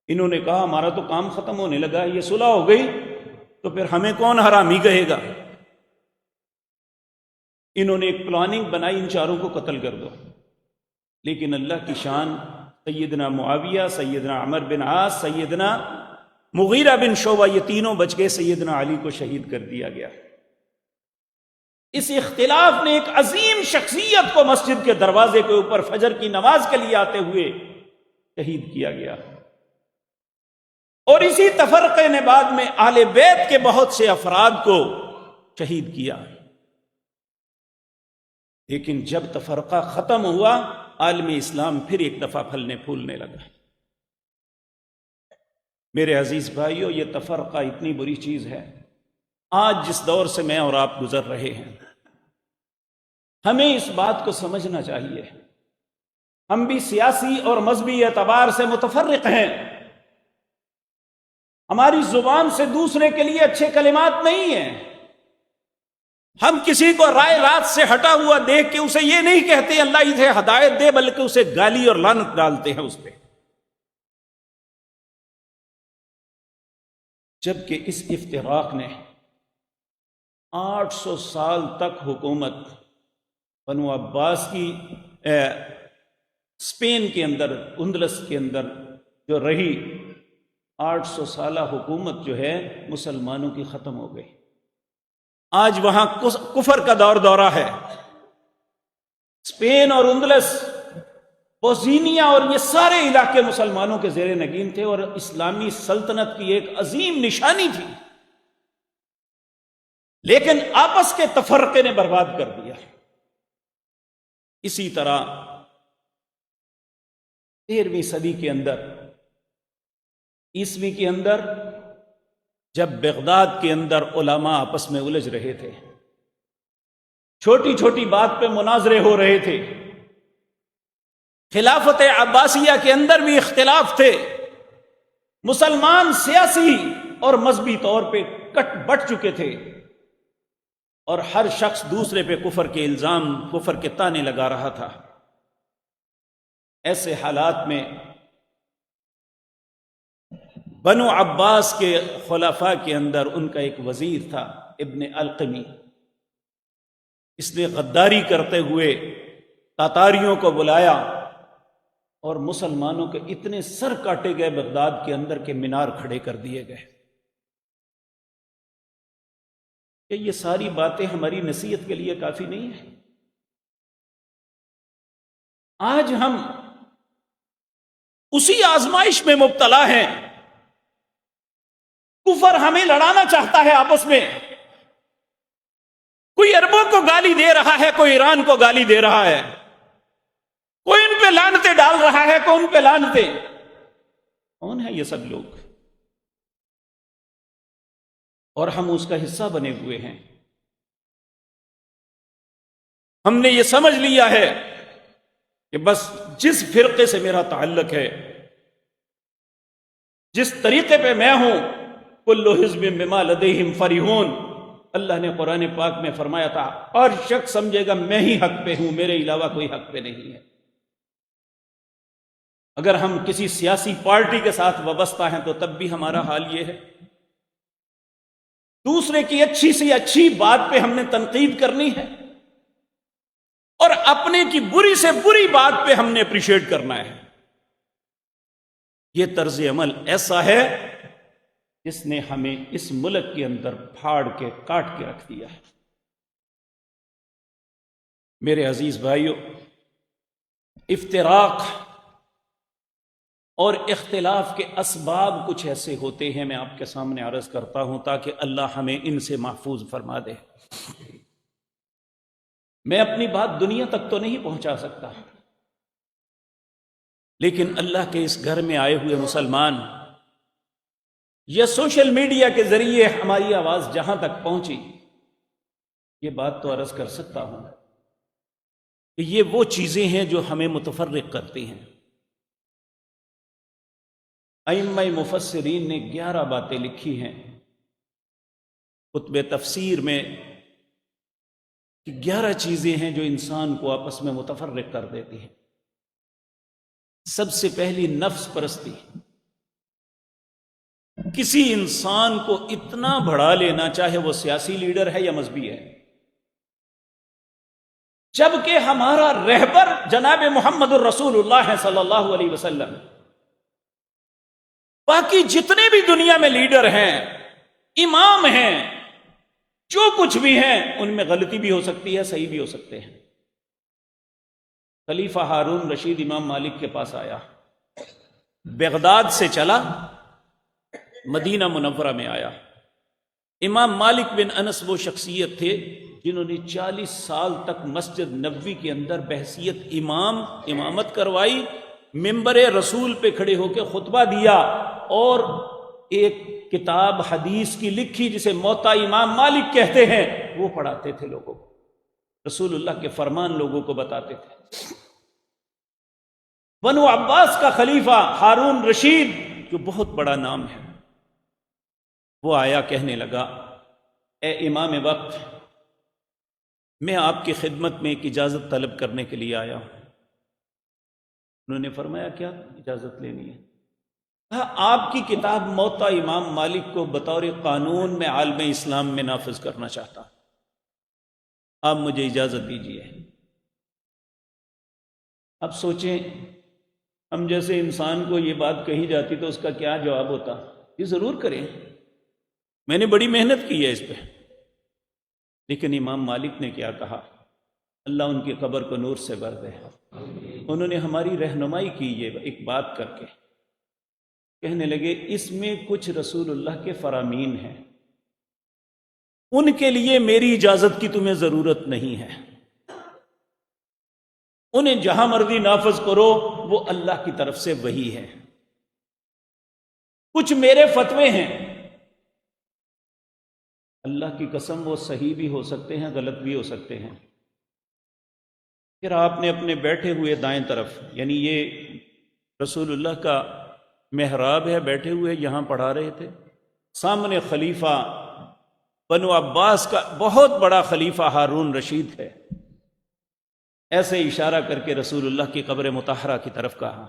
انہوں نے کہا ہمارا تو کام ختم ہونے لگا، یہ صلح ہو گئی تو پھر ہمیں کون حرامی کہے گا۔ انہوں نے ایک پلاننگ بنائی، ان چاروں کو قتل کر دو، لیکن اللہ کی شان، سیدنا معاویہ، سیدنا عمر بن عاص، سیدنا مغیرہ بن شعبہ، یہ تینوں بچ گئے، سیدنا علی کو شہید کر دیا گیا۔ اس اختلاف نے ایک عظیم شخصیت کو مسجد کے دروازے کے اوپر فجر کی نماز کے لیے آتے ہوئے شہید کیا گیا، اور اسی تفرقے نے بعد میں اہل بیت کے بہت سے افراد کو شہید کیا۔ لیکن جب تفرقہ ختم ہوا، عالم اسلام پھر ایک دفعہ پھلنے پھولنے لگا۔ میرے عزیز بھائیو، یہ تفرقہ اتنی بری چیز ہے۔ آج جس دور سے میں اور آپ گزر رہے ہیں، ہمیں اس بات کو سمجھنا چاہیے، ہم بھی سیاسی اور مذہبی اعتبار سے متفرق ہیں، ہماری زبان سے دوسرے کے لیے اچھے کلمات نہیں ہیں، ہم کسی کو رائے رات سے ہٹا ہوا دیکھ کے اسے یہ نہیں کہتے اللہ اسے ہدایت دے، بلکہ اسے گالی اور لعنت ڈالتے ہیں اس پہ. جبکہ اس افتراق نے 800 سال تک حکومت بنو عباس کی اسپین کے اندر، اندلس کے اندر جو رہی، 800 سالہ حکومت جو ہے مسلمانوں کی ختم ہو گئی. آج وہاں کفر کا دورہ ہے. اسپین اور اندلس، بوسنیا اور یہ سارے علاقے مسلمانوں کے زیر نگین تھے اور اسلامی سلطنت کی ایک عظیم نشانی تھی، لیکن آپس کے تفرقے نے برباد کر دیا. اسی طرح 13ویں صدی کے اندر، عیسوی کے اندر، جب بغداد کے اندر علماء آپس میں الجھ رہے تھے، چھوٹی چھوٹی بات پہ مناظرے ہو رہے تھے، خلافت عباسیہ کے اندر بھی اختلاف تھے، مسلمان سیاسی اور مذہبی طور پہ کٹ بٹ چکے تھے، اور ہر شخص دوسرے پہ کفر کے الزام، کفر کے طعنے لگا رہا تھا. ایسے حالات میں بنو عباس کے خلفاء کے اندر ان کا ایک وزیر تھا ابن القمی. اس نے غداری کرتے ہوئے تاتاریوں کو بلایا اور مسلمانوں کے اتنے سر کاٹے گئے بغداد کے اندر کے مینار کھڑے کر دیے گئے. کہ یہ ساری باتیں ہماری نصیحت کے لیے کافی نہیں ہیں؟ آج ہم اسی آزمائش میں مبتلا ہیں. کفر ہمیں لڑانا چاہتا ہے آپس میں. کوئی عربوں کو گالی دے رہا ہے، کوئی ایران کو گالی دے رہا ہے، کوئی ان پہ لعنتیں ڈال رہا ہے، کوئی ان پہ لعنتیں. کون ہے یہ سب لوگ؟ اور ہم اس کا حصہ بنے ہوئے ہیں. ہم نے یہ سمجھ لیا ہے کہ بس جس فرقے سے میرا تعلق ہے، جس طریقے پہ میں ہوں، کل حزب بما لدیہم فرحون، اللہ نے قرآن پاک میں فرمایا تھا ہر شخص سمجھے گا میں ہی حق پہ ہوں، میرے علاوہ کوئی حق پہ نہیں ہے. اگر ہم کسی سیاسی پارٹی کے ساتھ وابستہ ہیں تو تب بھی ہمارا حال یہ ہے. دوسرے کی اچھی سے اچھی بات پہ ہم نے تنقید کرنی ہے، اور اپنے کی بری سے بری بات پہ ہم نے اپریشیٹ کرنا ہے. یہ طرز عمل ایسا ہے جس نے ہمیں اس ملک کے اندر پھاڑ کے کاٹ کے رکھ دیا ہے. میرے عزیز بھائیو، افتراق اور اختلاف کے اسباب کچھ ایسے ہوتے ہیں، میں آپ کے سامنے عرض کرتا ہوں تاکہ اللہ ہمیں ان سے محفوظ فرما دے. میں اپنی بات دنیا تک تو نہیں پہنچا سکتا، لیکن اللہ کے اس گھر میں آئے ہوئے مسلمان یا سوشل میڈیا کے ذریعے ہماری آواز جہاں تک پہنچی، یہ بات تو عرض کر سکتا ہوں کہ یہ وہ چیزیں ہیں جو ہمیں متفرق کرتی ہیں. ائمہ مفسرین نے 11 باتیں لکھی ہیں کتب تفسیر میں کہ 11 چیزیں ہیں جو انسان کو آپس میں متفرق کر دیتی ہیں. سب سے پہلی نفس پرستی. کسی انسان کو اتنا بڑھا لینا، چاہے وہ سیاسی لیڈر ہے یا مذہبی ہے، جبکہ ہمارا رہبر جناب محمد الرسول اللہ صلی اللہ علیہ وسلم، باقی جتنے بھی دنیا میں لیڈر ہیں، امام ہیں، جو کچھ بھی ہیں، ان میں غلطی بھی ہو سکتی ہے، صحیح بھی ہو سکتے ہیں. خلیفہ ہارون رشید امام مالک کے پاس آیا، بغداد سے چلا، مدینہ منورہ میں آیا. امام مالک بن انس وہ شخصیت تھے جنہوں نے 40 سال تک مسجد نبوی کے اندر بحیثیت امامت کروائی، منبر رسول پہ کھڑے ہو کے خطبہ دیا، اور ایک کتاب حدیث کی لکھی جسے موطا امام مالک کہتے ہیں، وہ پڑھاتے تھے لوگوں کو، رسول اللہ کے فرمان لوگوں کو بتاتے تھے. بنو عباس کا خلیفہ ہارون رشید، جو بہت بڑا نام ہے، وہ آیا، کہنے لگا اے امام وقت، میں آپ کی خدمت میں ایک اجازت طلب کرنے کے لیے آیا ہوں۔ انہوں نے فرمایا کیا اجازت لینی ہے؟ کہا آپ کی کتاب موطا امام مالک کو بطور قانون میں عالم اسلام میں نافذ کرنا چاہتا ہوں، آپ مجھے اجازت دیجیے۔ اب سوچیں ہم جیسے انسان کو یہ بات کہی جاتی تو اس کا کیا جواب ہوتا؟ یہ ضرور کریں، میں نے بڑی محنت کی ہے اس پہ۔ لیکن امام مالک نے کیا کہا؟ اللہ ان کی قبر کو نور سے بھر دے، انہوں نے ہماری رہنمائی کی یہ ایک بات کر کے، کہنے لگے اس میں کچھ رسول اللہ کے فرامین ہیں، ان کے لیے میری اجازت کی تمہیں ضرورت نہیں ہے، انہیں جہاں مرضی نافذ کرو، وہ اللہ کی طرف سے وحی ہے۔ کچھ میرے فتوے ہیں، اللہ کی قسم وہ صحیح بھی ہو سکتے ہیں، غلط بھی ہو سکتے ہیں۔ پھر آپ نے اپنے بیٹھے ہوئے دائیں طرف، یعنی یہ رسول اللہ کا محراب ہے، بیٹھے ہوئے یہاں پڑھا رہے تھے، سامنے خلیفہ بنو عباس کا بہت بڑا خلیفہ ہارون رشید ہے، ایسے اشارہ کر کے رسول اللہ کی قبر مطہرہ کی طرف کہا،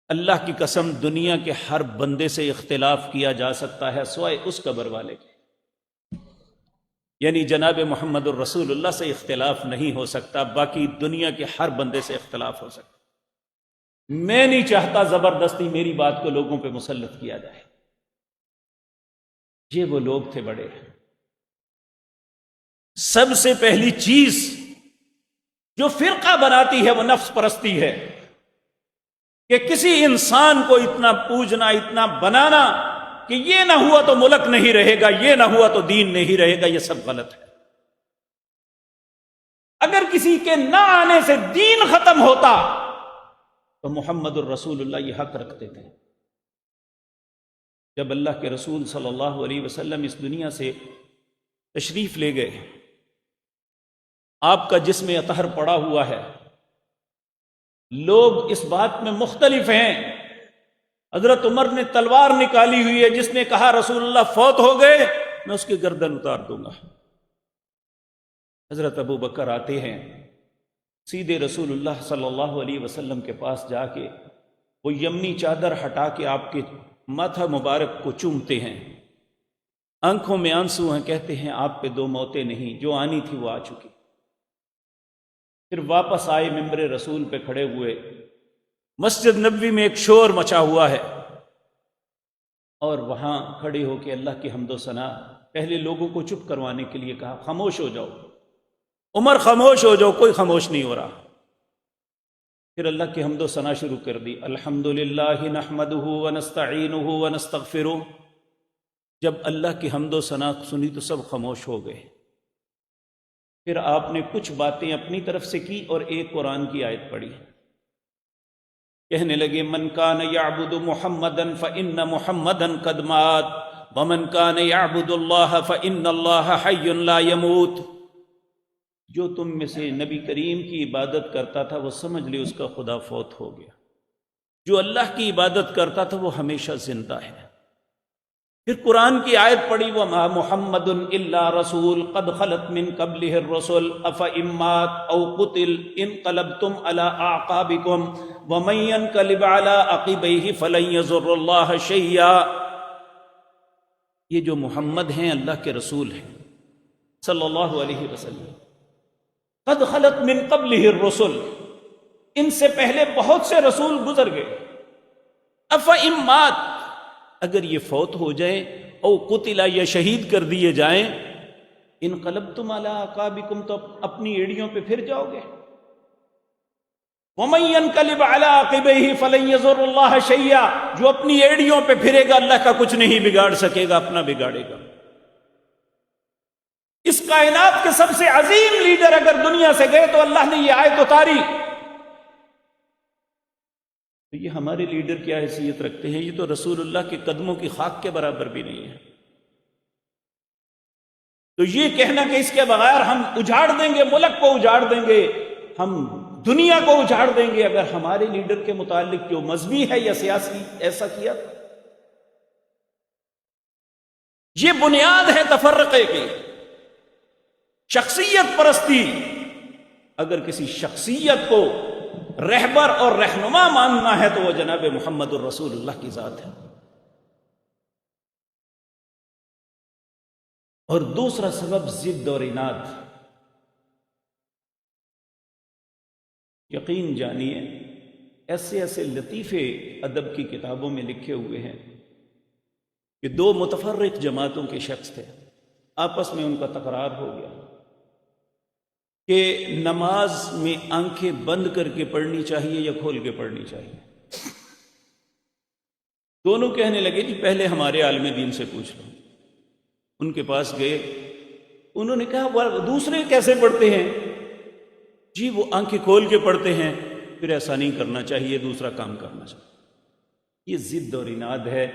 اللہ کی قسم دنیا کے ہر بندے سے اختلاف کیا جا سکتا ہے سوائے اس قبر والے کے، یعنی جناب محمد الرسول اللہ سے اختلاف نہیں ہو سکتا، باقی دنیا کے ہر بندے سے اختلاف ہو سکتا۔ میں نہیں چاہتا زبردستی میری بات کو لوگوں پہ مسلط کیا جائے۔ یہ وہ لوگ تھے بڑے۔ سب سے پہلی چیز جو فرقہ بناتی ہے وہ نفس پرستی ہے، کہ کسی انسان کو اتنا پوجنا، اتنا بنانا کہ یہ نہ ہوا تو ملک نہیں رہے گا، یہ نہ ہوا تو دین نہیں رہے گا، یہ سب غلط ہے۔ اگر کسی کے نہ آنے سے دین ختم ہوتا تو محمد الرسول اللہ یہ حق رکھتے تھے۔ جب اللہ کے رسول صلی اللہ علیہ وسلم اس دنیا سے تشریف لے گئے، آپ کا جسم اطہر پڑا ہوا ہے، لوگ اس بات میں مختلف ہیں۔ حضرت عمر نے تلوار نکالی ہوئی ہے، جس نے کہا رسول اللہ فوت ہو گئے میں اس کی گردن اتار دوں گا۔ حضرت ابو بکر آتے ہیں، سیدھے رسول اللہ صلی اللہ علیہ وسلم کے پاس جا کے وہ یمنی چادر ہٹا کے آپ کے ماتھا مبارک کو چومتے ہیں، آنکھوں میں آنسو ہیں، کہتے ہیں آپ پہ 2 موتیں نہیں، جو آنی تھی وہ آ چکی۔ پھر واپس آئے، ممبر رسول پہ کھڑے ہوئے، مسجد نبوی میں ایک شور مچا ہوا ہے، اور وہاں کھڑے ہو کے اللہ کی حمد و ثنا، پہلے لوگوں کو چپ کروانے کے لیے کہا خاموش ہو جاؤ، عمر خاموش ہو جاؤ، کوئی خاموش نہیں ہو رہا۔ پھر اللہ کی حمد و ثنا شروع کر دی، الحمدللہ نحمدہ ونستعینہ ونستغفرہ۔ جب اللہ کی حمد و ثنا سنی تو سب خاموش ہو گئے۔ پھر آپ نے کچھ باتیں اپنی طرف سے کی اور ایک قرآن کی آیت پڑھی، کہنے لگے من کان یعبد محمدا فإن محمدا قد مات ومن کان یعبد اللہ فإن اللہ حی لا يموت۔ جو تم میں سے نبی کریم کی عبادت کرتا تھا وہ سمجھ لے اس کا خدا فوت ہو گیا، جو اللہ کی عبادت کرتا تھا وہ ہمیشہ زندہ ہے۔ پھر قرآن کی آیت پڑھی وما محمد الا رسول قد خلت من قبلہ الرسل افإن مات او قتل انقلبتم على اعقابکم ومن ينقلب على عقبیہ فلن یضر اللہ شیئا۔ یہ جو محمد ہیں اللہ کے رسول ہیں صلی اللہ علیہ وسلم، قد خلت من قبلہ الرسل، ان سے پہلے بہت سے رسول گزر گئے، افإن مات، اگر یہ فوت ہو جائیں، او قتل یا شہید کر دیے جائیں، انقلبتم علی اعقابکم، تو اپنی ایڑیوں پہ پھر جاؤ گے، ومن ينقلب علی عقبیہ فلن یضر اللہ شیئا، جو اپنی ایڑیوں پہ پھرے گا اللہ کا کچھ نہیں بگاڑ سکے گا، اپنا بگاڑے گا۔ اس کائنات کے سب سے عظیم لیڈر اگر دنیا سے گئے تو اللہ نے یہ آیت اتاری، تو یہ ہمارے لیڈر کیا حیثیت رکھتے ہیں؟ یہ تو رسول اللہ کے قدموں کی خاک کے برابر بھی نہیں ہے۔ تو یہ کہنا کہ اس کے بغیر ہم اجاڑ دیں گے، ملک کو اجاڑ دیں گے، ہم دنیا کو اجاڑ دیں گے، اگر ہمارے لیڈر کے متعلق جو مذہبی ہے یا سیاسی ایسا کیا، یہ بنیاد ہے تفرقے کی۔ شخصیت پرستی، اگر کسی شخصیت کو رہبر اور رہنما ماننا ہے تو وہ جناب محمد الرسول اللہ کی ذات ہے۔ اور دوسرا سبب ضد اور عناد۔ یقین جانیے ایسے ایسے لطیفے ادب کی کتابوں میں لکھے ہوئے ہیں کہ دو متفرق جماعتوں کے شخص تھے، آپس میں ان کا تکرار ہو گیا کہ نماز میں آنکھیں بند کر کے پڑھنی چاہیے یا کھول کے پڑھنی چاہیے۔ دونوں کہنے لگے جی پہلے ہمارے عالم دین سے پوچھ لو۔ ان کے پاس گئے، انہوں نے کہا وہ دوسرے کیسے پڑھتے ہیں؟ جی وہ آنکھیں کھول کے پڑھتے ہیں، پھر ایسا نہیں کرنا چاہیے، دوسرا کام کرنا چاہیے۔ یہ ضد اور عناد ہے،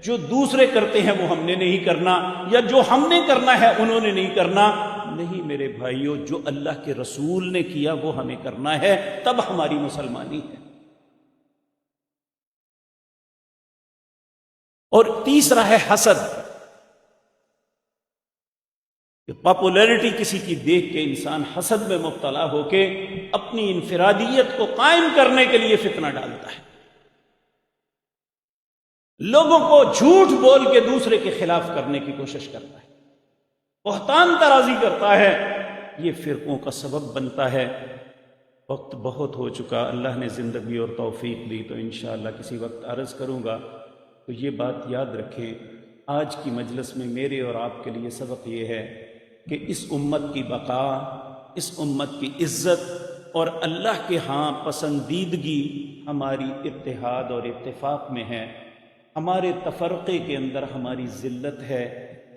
جو دوسرے کرتے ہیں وہ ہم نے نہیں کرنا، یا جو ہم نے کرنا ہے انہوں نے نہیں کرنا۔ نہیں میرے بھائیوں، جو اللہ کے رسول نے کیا وہ ہمیں کرنا ہے، تب ہماری مسلمانی ہے۔ اور تیسرا ہے حسد، کہ پاپولیرٹی کسی کی دیکھ کے انسان حسد میں مبتلا ہو کے اپنی انفرادیت کو قائم کرنے کے لیے فتنہ ڈالتا ہے، لوگوں کو جھوٹ بول کے دوسرے کے خلاف کرنے کی کوشش کرتا ہے، بہتان ترازی کرتا ہے، یہ فرقوں کا سبب بنتا ہے۔ وقت بہت ہو چکا، اللہ نے زندگی اور توفیق دی تو انشاءاللہ کسی وقت عرض کروں گا۔ تو یہ بات یاد رکھیں، آج کی مجلس میں میرے اور آپ کے لیے سبق یہ ہے کہ اس امت کی بقا، اس امت کی عزت اور اللہ کے ہاں پسندیدگی ہماری اتحاد اور اتفاق میں ہے، ہمارے تفرقے کے اندر ہماری ذلت ہے۔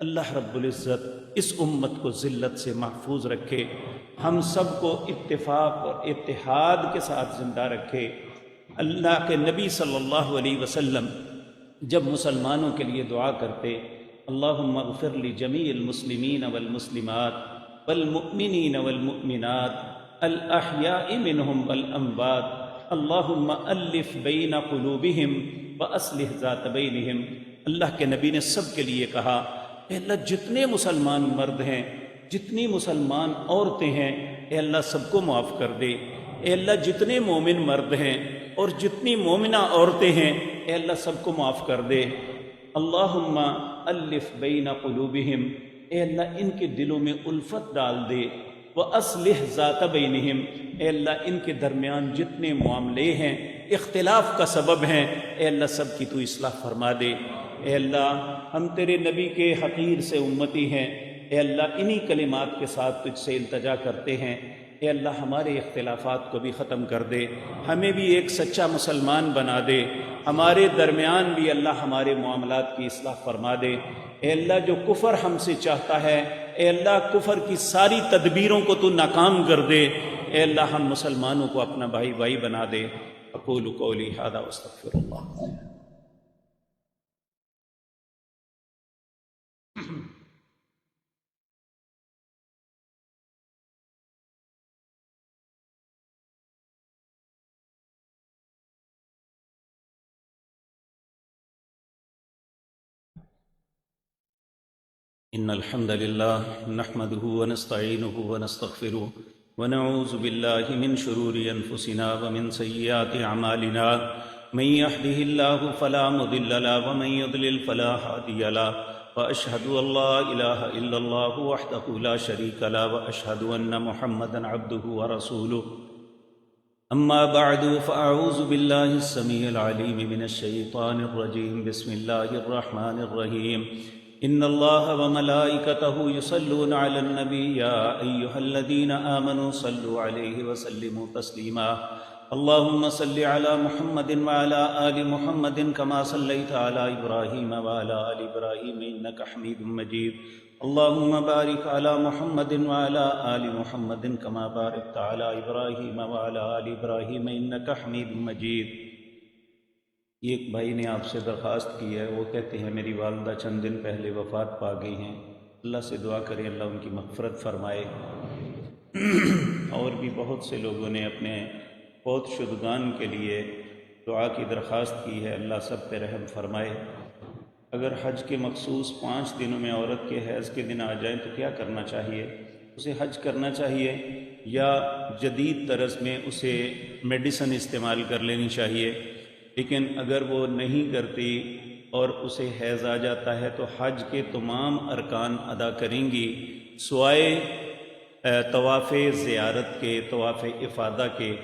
اللہ رب العزت اس امت کو ذلت سے محفوظ رکھے، ہم سب کو اتفاق اور اتحاد کے ساتھ زندہ رکھے۔ اللہ کے نبی صلی اللہ علیہ وسلم جب مسلمانوں کے لیے دعا کرتے، اللہم اغفر لجمیع المسلمین والمسلمات والمؤمنین والمؤمنات الاحیاء منہم والاموات اللہم الف بین قلوبہم واصلح ذات بینہم۔ اللہ کے نبی نے سب کے لیے کہا، اے اللہ جتنے مسلمان مرد ہیں، جتنی مسلمان عورتیں ہیں، اے اللہ سب کو معاف کر دے۔ اے اللہ جتنے مومن مرد ہیں اور جتنی مومنہ عورتیں ہیں، اے اللہ سب کو معاف کر دے۔ اللہم الف بین قلوبہم، اے اللہ ان کے دلوں میں الفت ڈال دے۔ وَأَصْلِحْ ذَاتَ بَيْنِهِمْ، اے اللہ ان کے درمیان جتنے معاملے ہیں، اختلاف کا سبب ہیں، اے اللہ سب کی تو اصلاح فرما دے۔ اے اللہ ہم تیرے نبی کے حقیر سے امتی ہیں، اے اللہ انہی کلمات کے ساتھ تجھ سے التجا کرتے ہیں، اے اللہ ہمارے اختلافات کو بھی ختم کر دے، ہمیں بھی ایک سچا مسلمان بنا دے، ہمارے درمیان بھی اللہ ہمارے معاملات کی اصلاح فرما دے۔ اے اللہ جو کفر ہم سے چاہتا ہے، اے اللہ کفر کی ساری تدبیروں کو تو ناکام کر دے۔ اے اللہ ہم مسلمانوں کو اپنا بھائی بھائی بنا دے۔ اقول قولی ھذا واستغفر اللہ۔ ان الحمد لله نحمده ونستعينه ونستغفره ونعوذ بالله من شرور انفسنا ومن سيئات اعمالنا، من يهده الله فلا مضل له ومن يضلل فلا هادي له، واشهد ان لا اله الا الله وحده لا شريك له، واشهد ان محمدا عبده ورسوله۔ اما بعد فاعوذ بالله السميع العليم من الشيطان الرجيم، بسم الله الرحمن الرحيم۔ ان اللہ وملائکتہ یصلون علی النبی یا ایہا الذین آمنوا صلوا علیہ وسلموا تسلیما۔ اللہم صل علی محمد وعلی آل محمد کما صلیت علی ابراہیم وعلی آل ابراہیم انک حمید مجید۔ اللہم بارک علی محمد وعلی آل محمد کما بارکت علی ابراہیم وعلی آل ابراہیم انک حمید مجید۔ ایک بھائی نے آپ سے درخواست کی ہے، وہ کہتے ہیں میری والدہ چند دن پہلے وفات پا گئی ہیں، اللہ سے دعا کریں اللہ ان کی مغفرت فرمائے۔ اور بھی بہت سے لوگوں نے اپنے فوت شدگان کے لیے دعا کی درخواست کی ہے، اللہ سب پہ رحم فرمائے۔ اگر حج کے مخصوص 5 دنوں میں عورت کے حیض کے دن آ جائیں تو کیا کرنا چاہیے؟ اسے حج کرنا چاہیے یا جدید طرز میں اسے میڈیسن استعمال کر لینی چاہیے؟ لیکن اگر وہ نہیں کرتی اور اسے حیض آ جاتا ہے تو حج کے تمام ارکان ادا کریں گی سوائے طواف زیارت کے، طواف افاضہ کے۔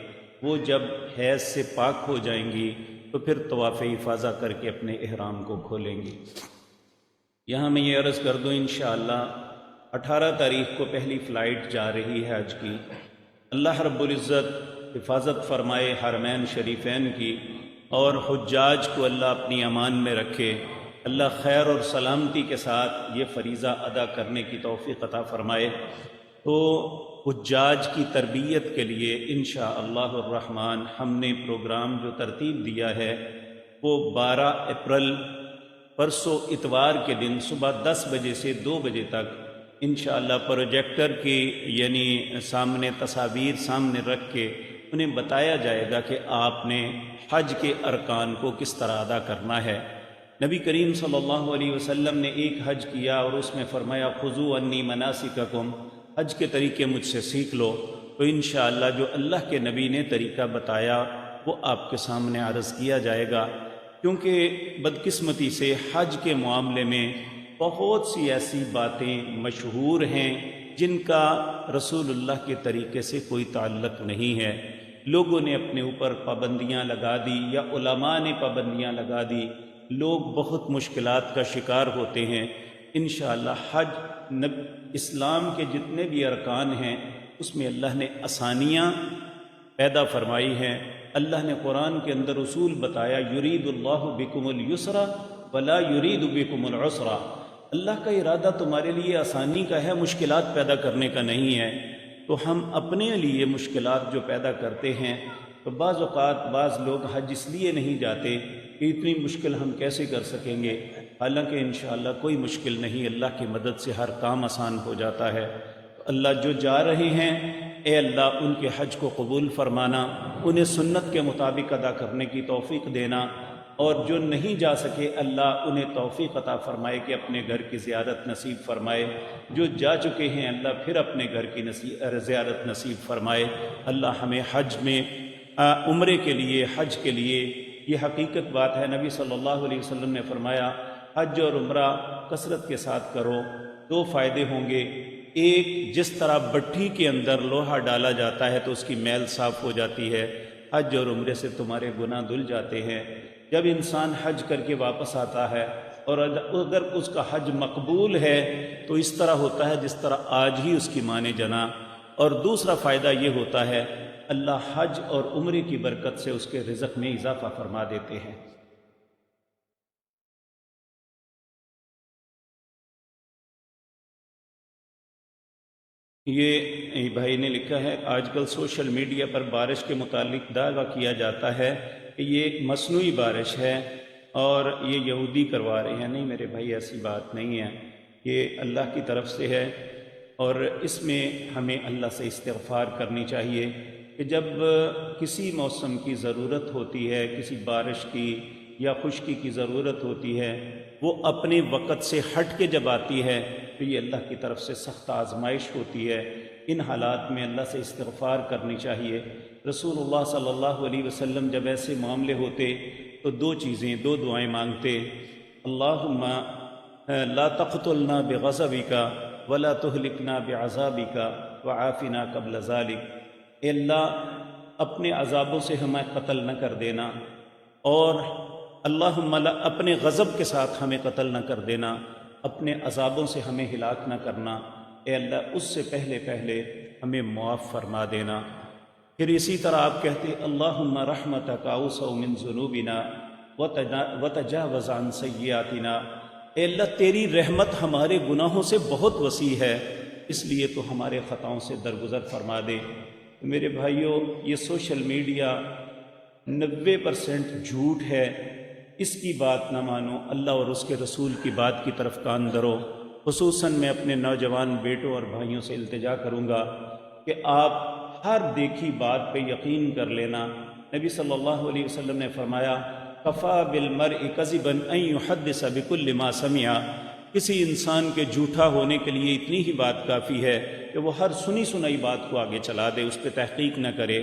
وہ جب حیض سے پاک ہو جائیں گی تو پھر طواف افاضہ کر کے اپنے احرام کو کھولیں گی۔ یہاں میں یہ عرض کر دوں انشاءاللہ 18 تاریخ کو پہلی فلائٹ جا رہی ہے حج کی۔ اللہ رب العزت حفاظت فرمائے حرمین شریفین کی، اور حجاج کو اللہ اپنی امان میں رکھے۔ اللہ خیر اور سلامتی کے ساتھ یہ فریضہ ادا کرنے کی توفیق عطا فرمائے۔ تو حجاج کی تربیت کے لیے انشاءاللہ الرحمن ہم نے پروگرام جو ترتیب دیا ہے وہ 12 اپریل پرسوں اتوار کے دن صبح 10 بجے سے 2 بجے تک انشاءاللہ پروجیکٹر کی یعنی سامنے تصاویر سامنے رکھ کے انہیں بتایا جائے گا کہ آپ نے حج کے ارکان کو کس طرح ادا کرنا ہے۔ نبی کریم صلی اللہ علیہ وسلم نے ایک حج کیا اور اس میں فرمایا خذوا عنی مناسککم، حج کے طریقے مجھ سے سیکھ لو۔ تو انشاءاللہ جو اللہ کے نبی نے طریقہ بتایا وہ آپ کے سامنے عرض کیا جائے گا، کیونکہ بدقسمتی سے حج کے معاملے میں بہت سی ایسی باتیں مشہور ہیں جن کا رسول اللہ کے طریقے سے کوئی تعلق نہیں ہے۔ لوگوں نے اپنے اوپر پابندیاں لگا دی یا علماء نے پابندیاں لگا دی، لوگ بہت مشکلات کا شکار ہوتے ہیں۔ انشاءاللہ حج اسلام کے جتنے بھی ارکان ہیں اس میں اللہ نے آسانیاں پیدا فرمائی ہیں۔ اللہ نے قرآن کے اندر اصول بتایا، یرید اللہ بکم الیسر ولا یرید بکم العسر۔ اللہ کا ارادہ تمہارے لیے آسانی کا ہے، مشکلات پیدا کرنے کا نہیں ہے۔ تو ہم اپنے لیے مشکلات جو پیدا کرتے ہیں، تو بعض اوقات بعض لوگ حج اس لیے نہیں جاتے کہ اتنی مشکل ہم کیسے کر سکیں گے، حالانکہ انشاءاللہ کوئی مشکل نہیں، اللہ کی مدد سے ہر کام آسان ہو جاتا ہے۔ اللہ جو جا رہے ہیں اے اللہ ان کے حج کو قبول فرمانا، انہیں سنت کے مطابق ادا کرنے کی توفیق دینا، اور جو نہیں جا سکے اللہ انہیں توفیق عطا فرمائے کہ اپنے گھر کی زیارت نصیب فرمائے، جو جا چکے ہیں اللہ پھر اپنے گھر کی زیارت نصیب فرمائے۔ اللہ ہمیں حج میں عمرے کے لیے، حج کے لیے، یہ حقیقت بات ہے، نبی صلی اللہ علیہ وسلم نے فرمایا حج اور عمرہ کثرت کے ساتھ کرو، 2 فائدے ہوں گے۔ ایک، جس طرح بٹھی کے اندر لوہا ڈالا جاتا ہے تو اس کی میل صاف ہو جاتی ہے، حج اور عمرے سے تمہارے گناہ دھل جاتے ہیں۔ جب انسان حج کر کے واپس آتا ہے اور اگر اس کا حج مقبول ہے تو اس طرح ہوتا ہے جس طرح آج ہی اس کی ماں نے جنا۔ اور دوسرا فائدہ یہ ہوتا ہے اللہ حج اور عمرے کی برکت سے اس کے رزق میں اضافہ فرما دیتے ہیں۔ یہ بھائی نے لکھا ہے آج کل سوشل میڈیا پر بارش کے متعلق دعویٰ کیا جاتا ہے کہ یہ مصنوعی بارش ہے اور یہ یہودی کروا رہے ہیں۔ نہیں میرے بھائی، ایسی بات نہیں ہے، یہ اللہ کی طرف سے ہے، اور اس میں ہمیں اللہ سے استغفار کرنی چاہیے کہ جب کسی موسم کی ضرورت ہوتی ہے، کسی بارش کی یا خشکی کی ضرورت ہوتی ہے، وہ اپنے وقت سے ہٹ کے جب آتی ہے تو یہ اللہ کی طرف سے سخت آزمائش ہوتی ہے۔ ان حالات میں اللہ سے استغفار کرنی چاہیے۔ رسول اللہ صلی اللہ علیہ وسلم جب ایسے معاملے ہوتے تو 2 دعائیں مانگتے، اللہم لا تقتلنا بغضبک ولا تہلکنا بعذابک وعافنا قبل ذلک۔ اے اللہ اپنے عذابوں سے ہمیں قتل نہ کر دینا، اور اللہم اپنے غضب کے ساتھ ہمیں قتل نہ کر دینا، اپنے عذابوں سے ہمیں ہلاک نہ کرنا، اے اللہ اس سے پہلے ہمیں معاف فرما دینا۔ پھر اسی طرح آپ کہتے اللہم رحمتک اوسع من ذنوبنا وتجاوز عن سیئاتنا۔ اے اللہ تیری رحمت ہمارے گناہوں سے بہت وسیع ہے، اس لیے تو ہمارے خطاؤں سے درگزر فرما دے۔ میرے بھائیوں، یہ سوشل میڈیا 90% جھوٹ ہے، اس کی بات نہ مانو، اللہ اور اس کے رسول کی بات کی طرف کان دھرو۔ خصوصاً میں اپنے نوجوان بیٹوں اور بھائیوں سے التجا کروں گا کہ آپ ہر دیکھی بات پہ یقین کر لینا۔ نبی صلی اللہ علیہ وسلم نے فرمایا کفا بالمرء کذبا ان یحدث بکل ما سمع۔ کسی انسان کے جھوٹا ہونے کے لیے اتنی ہی بات کافی ہے کہ وہ ہر سنی سنائی بات کو آگے چلا دے، اس پہ تحقیق نہ کرے،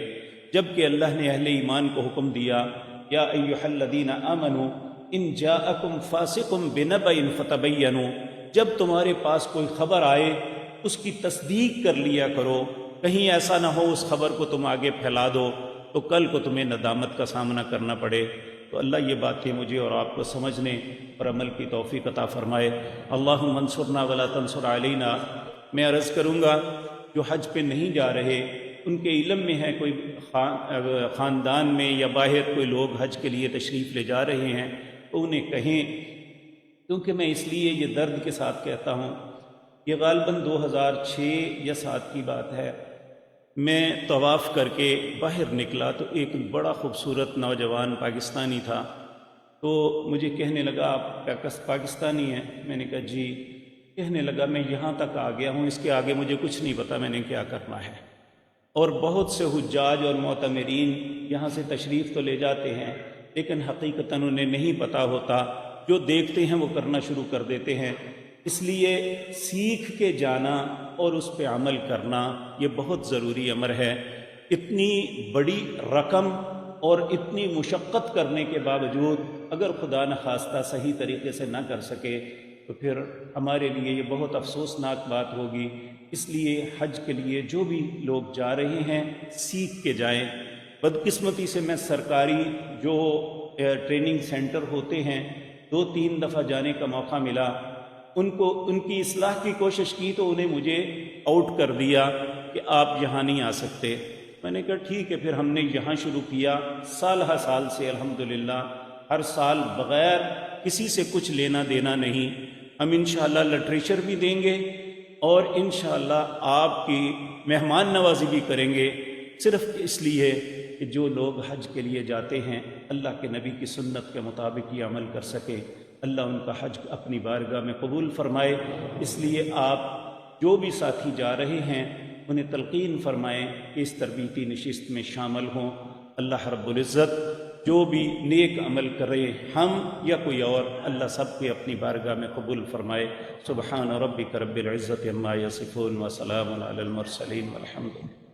جبکہ اللہ نے اہل ایمان کو حکم دیا، یا ایھا الذین آمنوا ان جاءکم فاسق بنبأ فتبینوا، جب تمہارے پاس کوئی خبر آئے اس کی تصدیق کر لیا کرو، کہیں ایسا نہ ہو اس خبر کو تم آگے پھیلا دو تو کل کو تمہیں ندامت کا سامنا کرنا پڑے۔ تو اللہ یہ باتیں مجھے اور آپ کو سمجھنے اور عمل کی توفیق عطا فرمائے۔ اللہم انصرنا ولا تنصر علینا۔ میں عرض کروں گا جو حج پہ نہیں جا رہے، ان کے علم میں ہے کوئی خاندان میں یا باہر کوئی لوگ حج کے لیے تشریف لے جا رہے ہیں تو انہیں کہیں، کیونکہ میں اس لیے یہ درد کے ساتھ کہتا ہوں، یہ غالباً 2006 یا 7 کی بات ہے، میں طواف کر کے باہر نکلا تو ایک بڑا خوبصورت نوجوان پاکستانی تھا، تو مجھے کہنے لگا آپ پاکستانی ہیں؟ میں نے کہا جی۔ کہنے لگا میں یہاں تک آ گیا ہوں، اس کے آگے مجھے کچھ نہیں پتا میں نے کیا کرنا ہے، اور بہت سے حجاج اور معتمرین یہاں سے تشریف تو لے جاتے ہیں لیکن حقیقتاً انہیں نہیں پتا ہوتا، جو دیکھتے ہیں وہ کرنا شروع کر دیتے ہیں۔ اس لیے سیکھ کے جانا اور اس پہ عمل کرنا یہ بہت ضروری امر ہے۔ اتنی بڑی رقم اور اتنی مشقت کرنے کے باوجود اگر خدا نخواستہ صحیح طریقے سے نہ کر سکے تو پھر ہمارے لیے یہ بہت افسوسناک بات ہوگی۔ اس لیے حج کے لیے جو بھی لوگ جا رہے ہیں سیکھ کے جائیں۔ بدقسمتی سے میں سرکاری جو ٹریننگ سینٹر ہوتے ہیں 2-3 دفعہ جانے کا موقع ملا، ان کی اصلاح کی کوشش کی تو انہیں مجھے آؤٹ کر دیا کہ آپ یہاں نہیں آ سکتے۔ میں نے کہا ٹھیک ہے، پھر ہم نے یہاں شروع کیا، سال ہر سال سے الحمدللہ ہر سال بغیر کسی سے کچھ لینا دینا نہیں، ہم انشاءاللہ لٹریچر بھی دیں گے اور انشاءاللہ آپ کی مہمان نوازی بھی کریں گے، صرف اس لیے کہ جو لوگ حج کے لیے جاتے ہیں اللہ کے نبی کی سنت کے مطابق یہ عمل کر سکے، اللہ ان کا حج اپنی بارگاہ میں قبول فرمائے۔ اس لیے آپ جو بھی ساتھی جا رہے ہیں انہیں تلقین فرمائیں کہ اس تربیتی نشست میں شامل ہوں۔ اللہ رب العزت جو بھی نیک عمل کرے، ہم یا کوئی اور، اللہ سب کے اپنی بارگاہ میں قبول فرمائے۔ سبحان ربک رب العزت عما یصفون وسلام علی المرسلین والحمد للہ۔